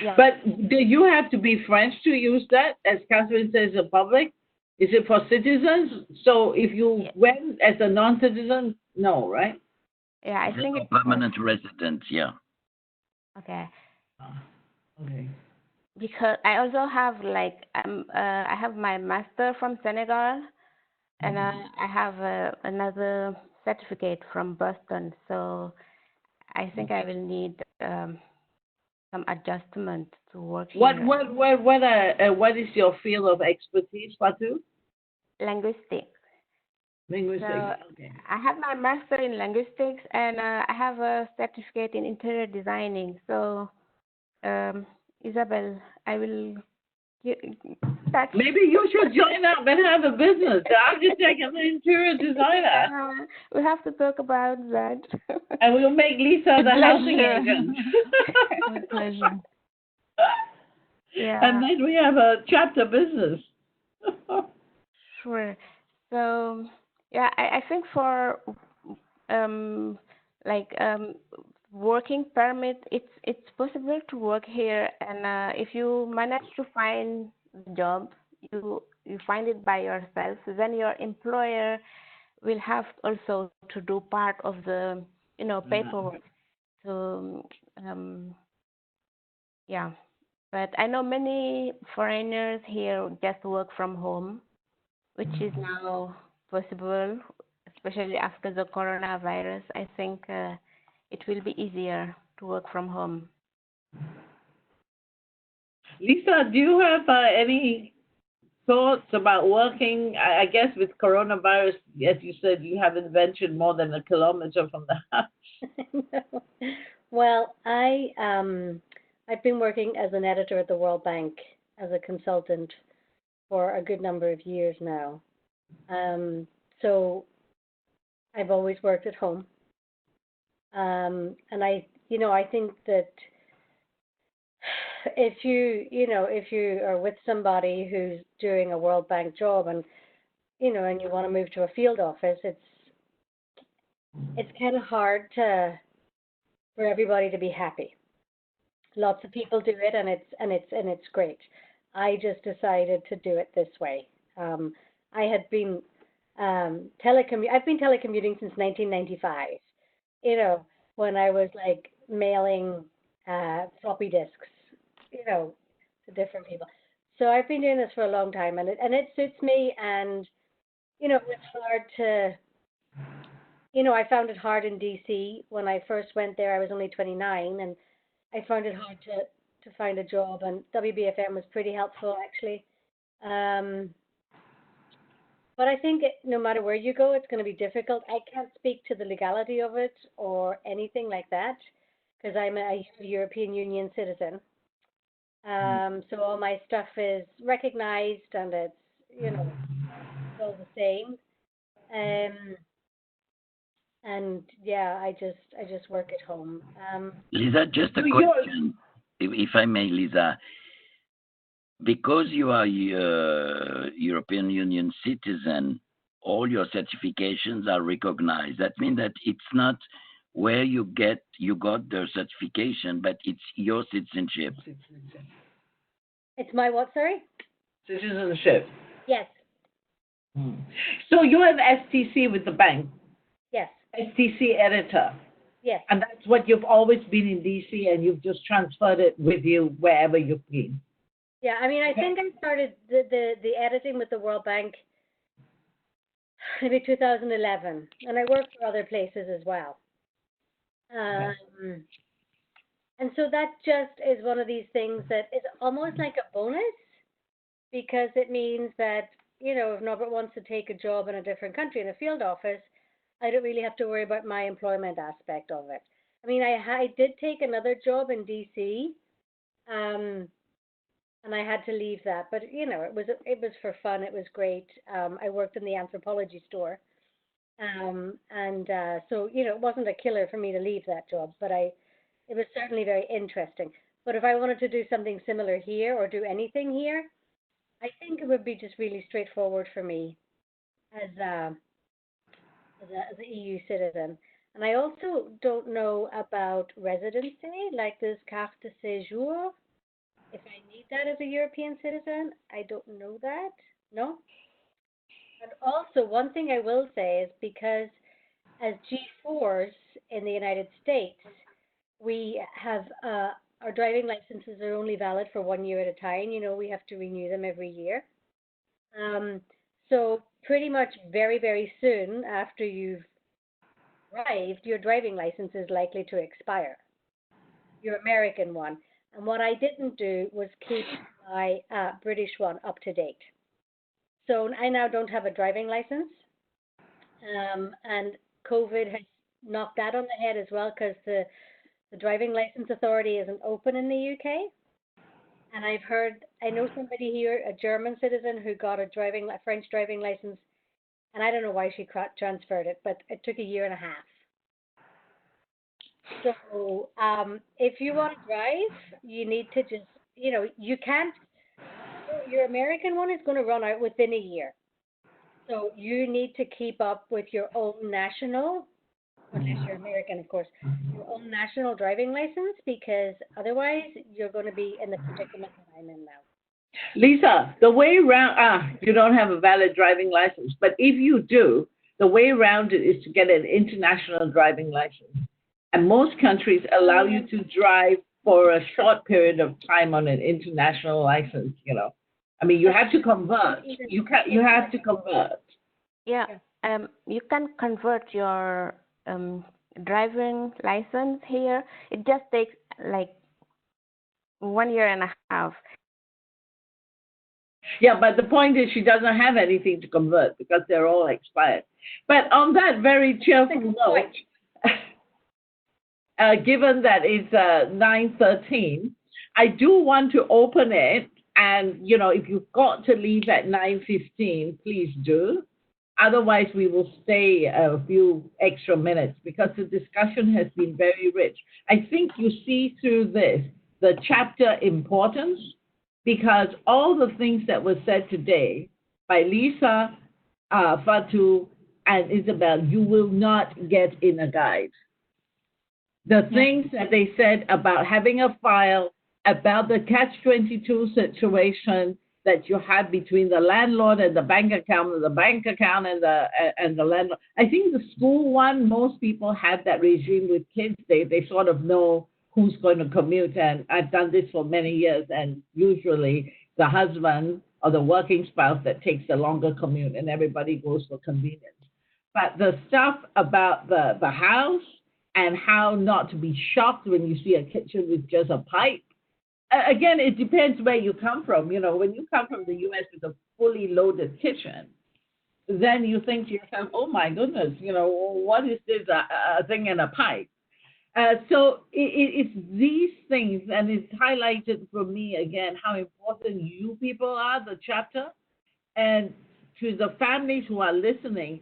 Yeah. But do you have to be French to use that? As Catherine says, a public? Is it for citizens? So if you went as a non-citizen, no, right? Yeah, I think it's permanent resident, yeah. Okay. Okay. Because I also have like I have my master from Senegal, and I have another certificate from Boston. So I think I will need some adjustment to work here. What is your field of expertise, Fatou? Linguistics. Linguistics. So okay. I have my master in linguistics, and I have a certificate in interior designing. So, Isabel, I will. Maybe you should join up and have a business. The architect and the interior designer. We have to talk about that. And we'll make Lisa the housing agent. With pleasure. Yeah. And then we have a chapter business. Sure. So yeah, I think for working permit, it's possible to work here, and if you manage to find the job, you find it by yourself, then your employer will have also to do part of the, you know, paperwork. So yeah, but I know many foreigners here just work from home, which is now possible, especially after the coronavirus. I think it will be easier to work from home. Lisa, do you have any thoughts about working? I guess with coronavirus, as you said, you haven't ventured more than a kilometer from the house. No. Well, I've been working as an editor at the World Bank as a consultant for a good number of years now. So I've always worked at home. And I think that if you are with somebody who's doing a World Bank job and and you want to move to a field office, it's kind of hard for everybody to be happy. Lots of people do it, and it's great. I just decided to do it this way. I had been I've been telecommuting since 1995. When I was like mailing floppy disks, to different people. So I've been doing this for a long time, and it suits me. And it's hard to. I found it hard in DC when I first went there. I was only 29, and I found it hard to find a job. And WBFN was pretty helpful, actually. But I think no matter where you go, it's going to be difficult. I can't speak to the legality of it or anything like that because I'm a European Union citizen. So all my stuff is recognized, and it's all the same. And yeah, I just work at home. Lisa, just a question, if I may, Lisa. Because you are a European Union citizen, all your certifications are recognized. That means that it's not where you got the certification, but it's your citizenship. It's my what, sorry? Citizenship. Yes. So you have STC with the bank? Yes. STC editor? Yes. And that's what you've always been in DC, and you've just transferred it with you wherever you've been? Yeah, I mean, I think I started the editing with the World Bank maybe 2011, and I worked for other places as well. And so that just is one of these things that is almost like a bonus, because it means that, if Norbert wants to take a job in a different country in a field office, I don't really have to worry about my employment aspect of it. I mean, I did take another job in DC, and I had to leave that, but it was for fun. It was great. I worked in the anthropology store, so it wasn't a killer for me to leave that job, but it was certainly very interesting. But if I wanted to do something similar here or do anything here, I think it would be just really straightforward for me as an EU citizen. And I also don't know about residency, like this carte de séjour. If I need that as a European citizen, I don't know that. No? And also, one thing I will say is because as G4s in the United States, we have our driving licenses are only valid for 1 year at a time. We have to renew them every year. So pretty much very, very soon after you've arrived, your driving license is likely to expire, your American one. And what I didn't do was keep my British one up to date. So I now don't have a driving license. And COVID has knocked that on the head as well, because the driving license authority isn't open in the UK. And I know somebody here, a German citizen, who got a French driving license, and I don't know why she transferred it, but it took 1.5 years. So if you want to drive, you need to just, you can't, your American one is going to run out within a year. So you need to keep up with your own national, unless you're American, of course, your own national driving license, because otherwise you're going to be in the predicament that I'm in now. Lisa, the way around, you don't have a valid driving license, but if you do, the way around it is to get an international driving license. And most countries allow you to drive for a short period of time on an international license, I mean, you have to convert. You have to convert. Yeah. You can convert your driving license here. It just takes like 1.5 years. Yeah, but the point is she doesn't have anything to convert because they're all expired. But on that very cheerful note, given that it's 9:13, I do want to open it, and if you've got to leave at 9:15, please do. Otherwise, we will stay a few extra minutes because the discussion has been very rich. I think you see through this the chapter importance, because all the things that were said today by Lisa, Fatu, and Isabel, you will not get in a guide. The things that they said about having a file, about the catch-22 situation that you have between the landlord and the bank account, or the bank account and the landlord. I think the school one, most people have that regime with kids. They sort of know who's going to commute, and I've done this for many years, and usually the husband or the working spouse that takes the longer commute, and everybody goes for convenience. But the stuff about the house and how not to be shocked when you see a kitchen with just a pipe. Again, it depends where you come from. You know, when you come from the U.S. with a fully loaded kitchen, then you think to yourself, oh my goodness, you know, what is this, a thing in a pipe? So it's these things, and it's highlighted for me again how important you people are, the chapter, and to the families who are listening.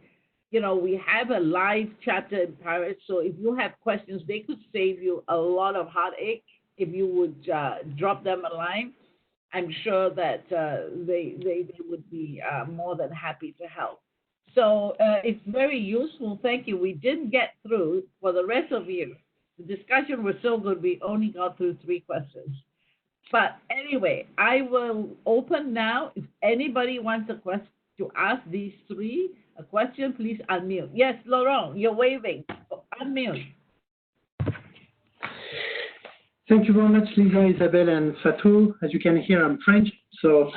You know, we have a live chapter in Paris, so if you have questions, they could save you a lot of heartache if you would drop them a line. I'm sure that they would be more than happy to help. So it's very useful. Thank you. We didn't get through for the rest of you. The discussion was so good, we only got through 3 questions. But anyway, I will open now. If anybody wants to ask these 3 a question, please unmute. Yes, Laurent, you're waving. Unmute. Thank you very much, Lisa, Isabel, and Fatou. As you can hear, I'm French, so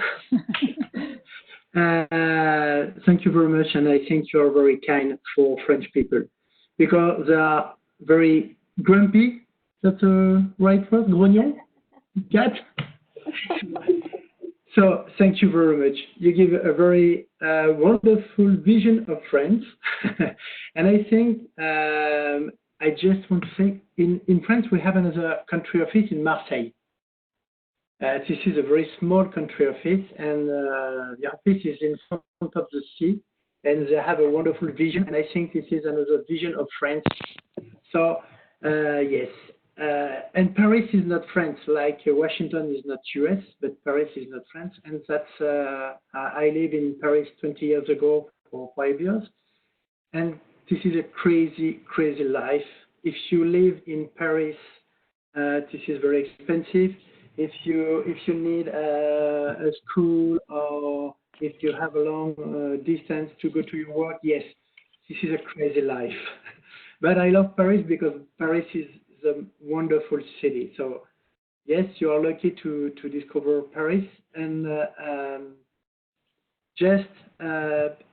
thank you very much, and I think you are very kind for French people, because they are very grumpy. That's the right word? Grognon? Cat? So thank you very much. You give a very wonderful vision of France. And I think I just want to say, in France, we have another country office in Marseille. This is a very small country office, and the office is in front of the sea, and they have a wonderful vision, and I think this is another vision of France. So, yes. And Paris is not France, like Washington is not US, but Paris is not France. And that's, I lived in Paris 20 years ago for 5 years. And this is a crazy, crazy life. If you live in Paris, this is very expensive. If you need a school, or if you have a long distance to go to your work, yes, this is a crazy life. But I love Paris because Paris is a wonderful city. So yes, you are lucky to discover Paris. And just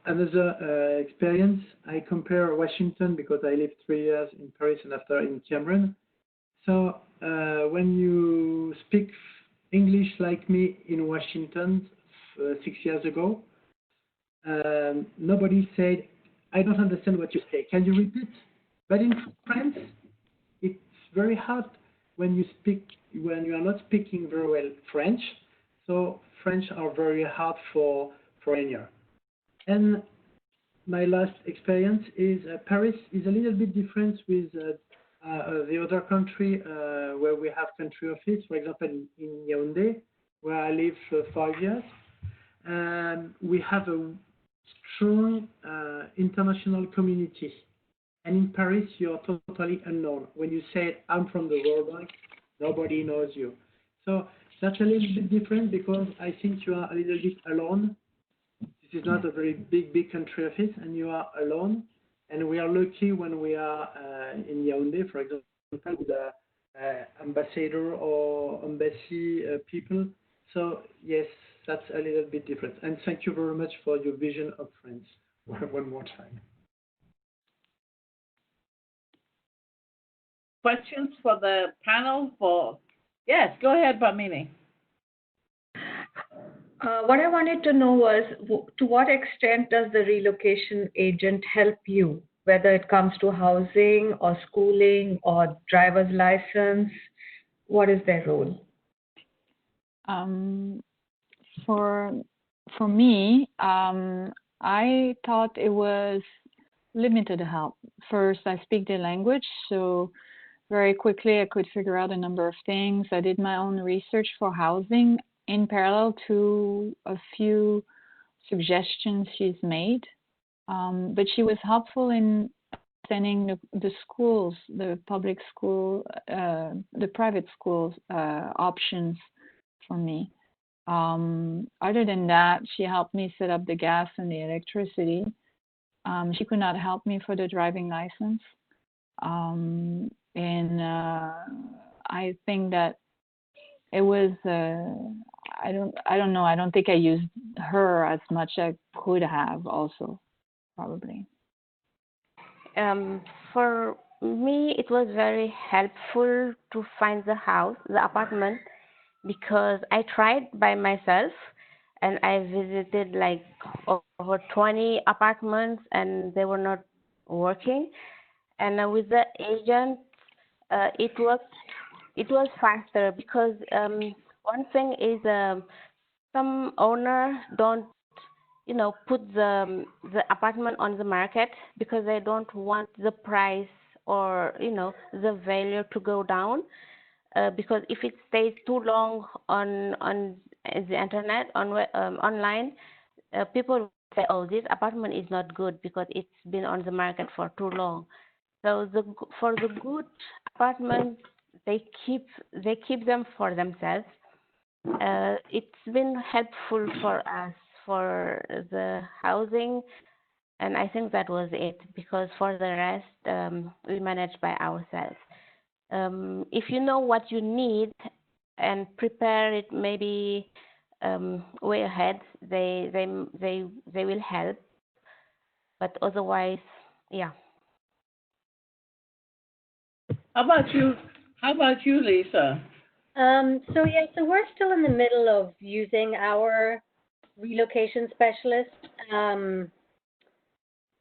another experience, I compare Washington because I lived 3 years in Paris and after in Cameroon. So when you speak English like me in Washington 6 years ago, nobody said, I don't understand what you say. Can you repeat? But in France, it's very hard when you are not speaking very well French. So French are very hard for foreigner. And my last experience is Paris is a little bit different with the other country where we have country office. For example, in Yaoundé, where I lived for 5 years, we have a strong international community. And in Paris, you are totally unknown. When you say, I'm from the World Bank, nobody knows you. So that's a little bit different because I think you are a little bit alone. This is not a very big country office, and you are alone. And we are lucky when we are in Yaoundé, for example, with the ambassador or embassy people. So yes, that's a little bit different. And thank you very much for your vision of France one more time. Questions for the panel? Yes, go ahead, Bamini. What I wanted to know was, to what extent does the relocation agent help you, whether it comes to housing or schooling or driver's license? What is their role? For me, I thought it was limited help. First, I speak the language, so very quickly I could figure out a number of things. I did my own research for housing in parallel to a few suggestions she's made. But she was helpful in sending the schools, the public school, the private schools options for me. Other than that, she helped me set up the gas and the electricity. She could not help me for the driving license. And I think that it was, I don't know. I don't think I used her as much as I could have also, probably. For me, it was very helpful to find the apartment, because I tried by myself and I visited like over 20 apartments and they were not working. And with the agent, it was faster, because one thing is some owners don't put the apartment on the market because they don't want the price or the value to go down, because if it stays too long on the internet online, people will say, oh, this apartment is not good because it's been on the market for too long. So for the good apartments, they keep them for themselves. It's been helpful for us for the housing, and I think that was it, because for the rest, we managed by ourselves. If you know what you need and prepare it maybe way ahead, they will help. But otherwise, yeah. How about you? How about you, Lisa? So we're still in the middle of using our relocation specialist.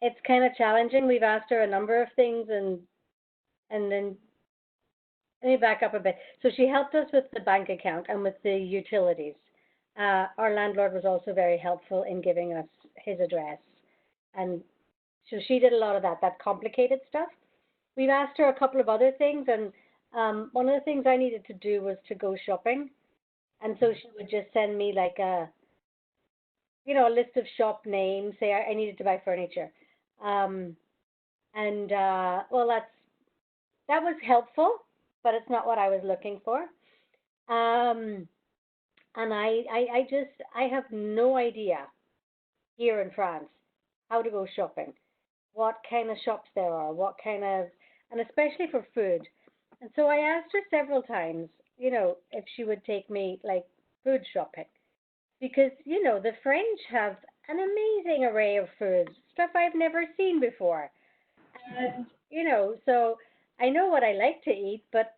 It's kind of challenging. We've asked her a number of things, and then let me back up a bit. So she helped us with the bank account and with the utilities. Our landlord was also very helpful in giving us his address, and so she did a lot of that complicated stuff. We've asked her a couple of other things, and one of the things I needed to do was to go shopping, and so she would just send me like a list of shop names. Say I needed to buy furniture, well, that was helpful, but it's not what I was looking for. And I have no idea here in France how to go shopping, what kind of shops there are, and especially for food. And so I asked her several times, if she would take me like food shopping, because the French have an amazing array of foods, stuff I've never seen before. And so I know what I like to eat, but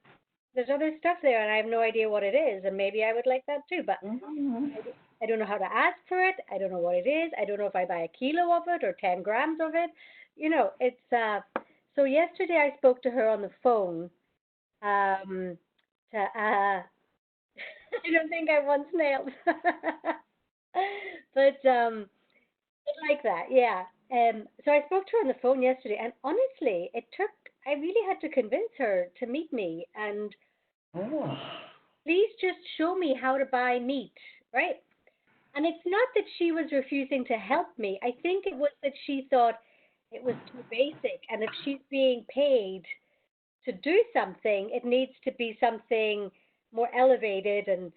there's other stuff there and I have no idea what it is, and maybe I would like that too, but I don't know how to ask for it. I don't know what it is. I don't know if I buy a kilo of it or 10 grams of it. It's so yesterday I spoke to her on the phone. I don't think I want snails, but like that, yeah. So I spoke to her on the phone yesterday, and honestly, I really had to convince her to meet me and please just show me how to buy meat, right? And it's not that she was refusing to help me. I think it was that she thought it was too basic, and if she's being paid to do something, it needs to be something more elevated and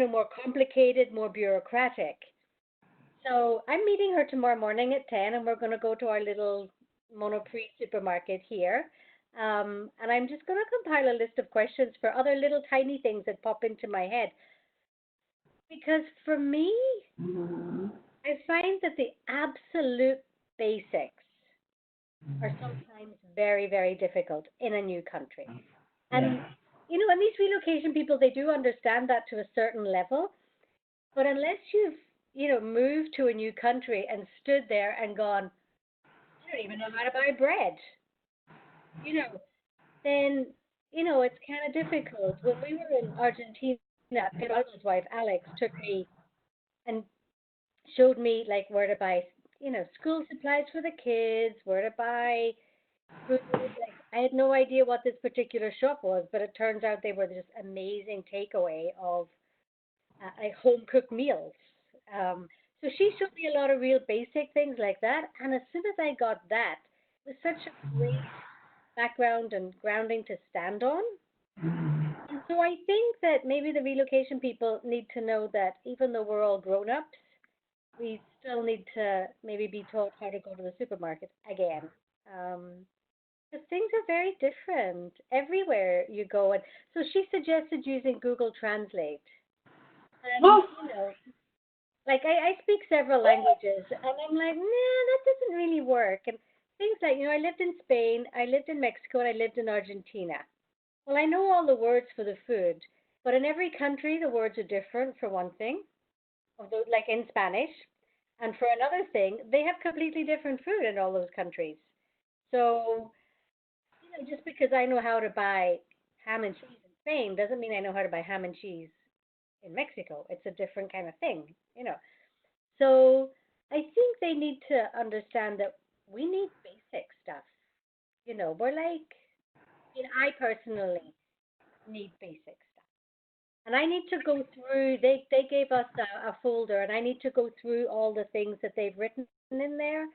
more complicated, more bureaucratic. So I'm meeting her tomorrow morning at 10, and we're going to go to our little Monoprix supermarket here. And I'm just going to compile a list of questions for other little tiny things that pop into my head. Because for me, I find that the absolute basics are sometimes very, very difficult in a new country. And, and these relocation people, they do understand that to a certain level. But unless you've, moved to a new country and stood there and gone, I don't even know how to buy bread, then, it's kind of difficult. When we were in Argentina, Pedro's wife, Alex, took me and showed me, like, where to buy, school supplies for the kids, where to buy food, like I had no idea what this particular shop was, but it turns out they were this amazing takeaway of like home cooked meals. So she showed me a lot of real basic things like that, and as soon as I got that, it was such a great background and grounding to stand on. And so I think that maybe the relocation people need to know that even though we're all grown ups, we still need to maybe be taught how to go to the supermarket again. Because things are very different everywhere you go. And so she suggested using Google Translate. And, Well, like I speak several languages, and I'm like, nah, that doesn't really work. And things like, I lived in Spain, I lived in Mexico, and I lived in Argentina. Well, I know all the words for the food, but in every country, the words are different for one thing, although, like in Spanish. And for another thing, they have completely different food in all those countries. So, just because I know how to buy ham and cheese in Spain doesn't mean I know how to buy ham and cheese in Mexico. It's a different kind of thing. So I think they need to understand that we need basic stuff. We're like, I personally need basic stuff. And I need to go through, they gave us a folder, and I need to go through all the things that they've written in there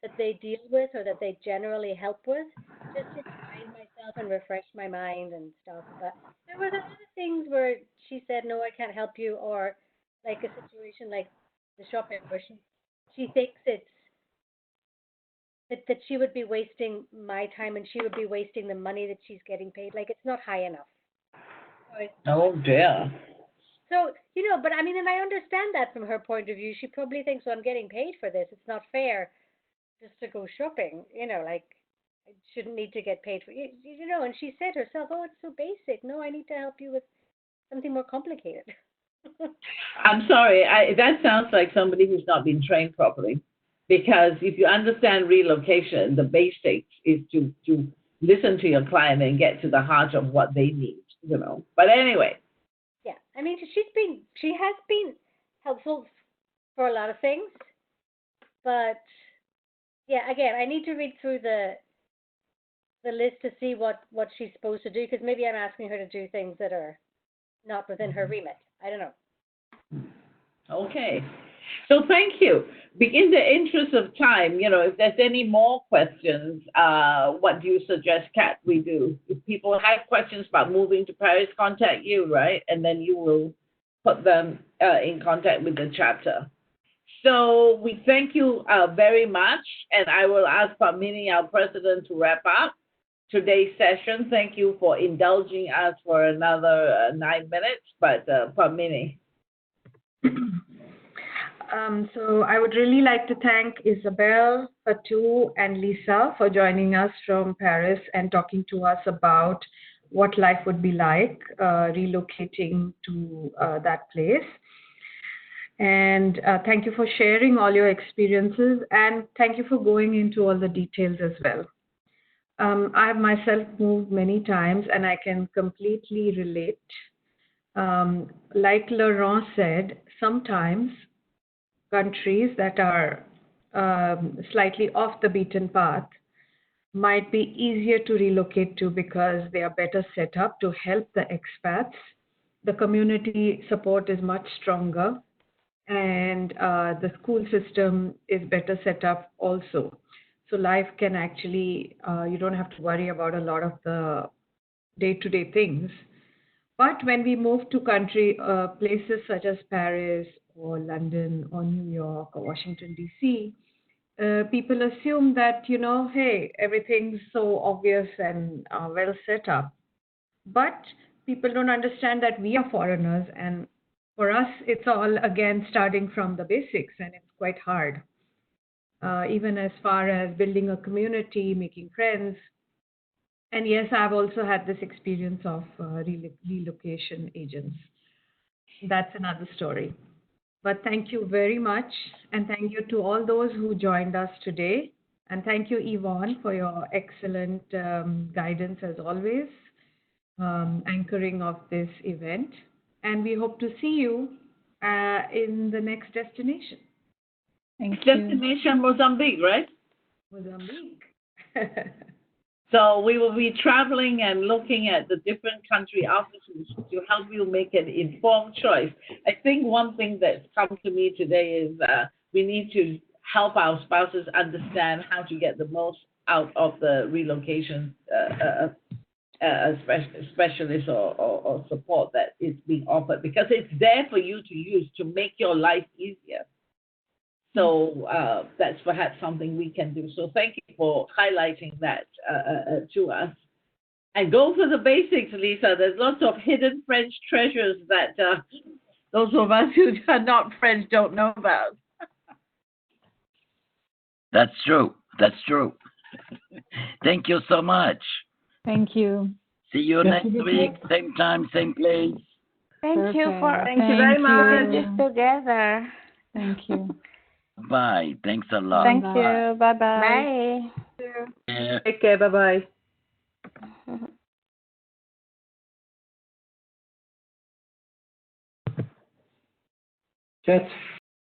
that they deal with or that they generally help with, just to remind myself and refresh my mind and stuff. But there were other things where she said, no, I can't help you, or like a situation like the shopping where she thinks that she would be wasting my time and she would be wasting the money that she's getting paid. Like, it's not high enough. oh dear. So, but I mean, and I understand that from her point of view. She probably thinks, well, I'm getting paid for this. It's not fair just to go shopping, like I shouldn't need to get paid for and she said herself, oh, it's so basic. No, I need to help you with something more complicated. I'm sorry. That sounds like somebody who's not been trained properly. Because if you understand relocation, the basics is to listen to your client and get to the heart of what they need. But anyway. Yeah, I mean, she has been helpful for a lot of things, but yeah, again, I need to read through the list to see what she's supposed to do, because maybe I'm asking her to do things that are not within her remit. I don't know. Okay. So thank you. In the interest of time, if there's any more questions, what do you suggest, Kat, we do? If people have questions about moving to Paris, contact you, right? And then you will put them in contact with the chapter. So we thank you very much, and I will ask Pamini, our president, to wrap up today's session. Thank you for indulging us for another 9 minutes, but Pamini. So I would really like to thank Isabel, Fatou, and Lisa for joining us from Paris and talking to us about what life would be like relocating to that place. And thank you for sharing all your experiences, and thank you for going into all the details as well. I have myself moved many times, and I can completely relate. Like Laurent said, sometimes countries that are slightly off the beaten path might be easier to relocate to because they are better set up to help the expats. The community support is much stronger, and the school system is better set up also. So life can actually, you don't have to worry about a lot of the day-to-day things. But when we move to places such as Paris or London or New York or Washington, D.C., people assume that, hey, everything's so obvious and well set up. But people don't understand that we are foreigners, and for us, it's all, again, starting from the basics, and it's quite hard. Even as far as building a community, making friends. And yes, I've also had this experience of relocation agents. That's another story. But thank you very much. And thank you to all those who joined us today. And thank you, Yvonne, for your excellent guidance as always, anchoring of this event. And we hope to see you in the next destination. Thank you. Destination Mozambique, right? Mozambique. So we will be traveling and looking at the different country offices to help you make an informed choice. I think one thing that's come to me today is we need to help our spouses understand how to get the most out of the relocation specialist or support that is being offered, because it's there for you to use to make your life easier. So that's perhaps something we can do. So thank you for highlighting that to us. And go for the basics, Lisa. There's lots of hidden French treasures that those of us who are not French don't know about. That's true. That's true. Thank you so much. Thank you. See you next week, same time, same place. Thank you for Thank you very putting this together. Thank you. Bye. Thanks a lot. Thank you. Bye-bye. Bye. Yeah. Take care. Bye-bye. That's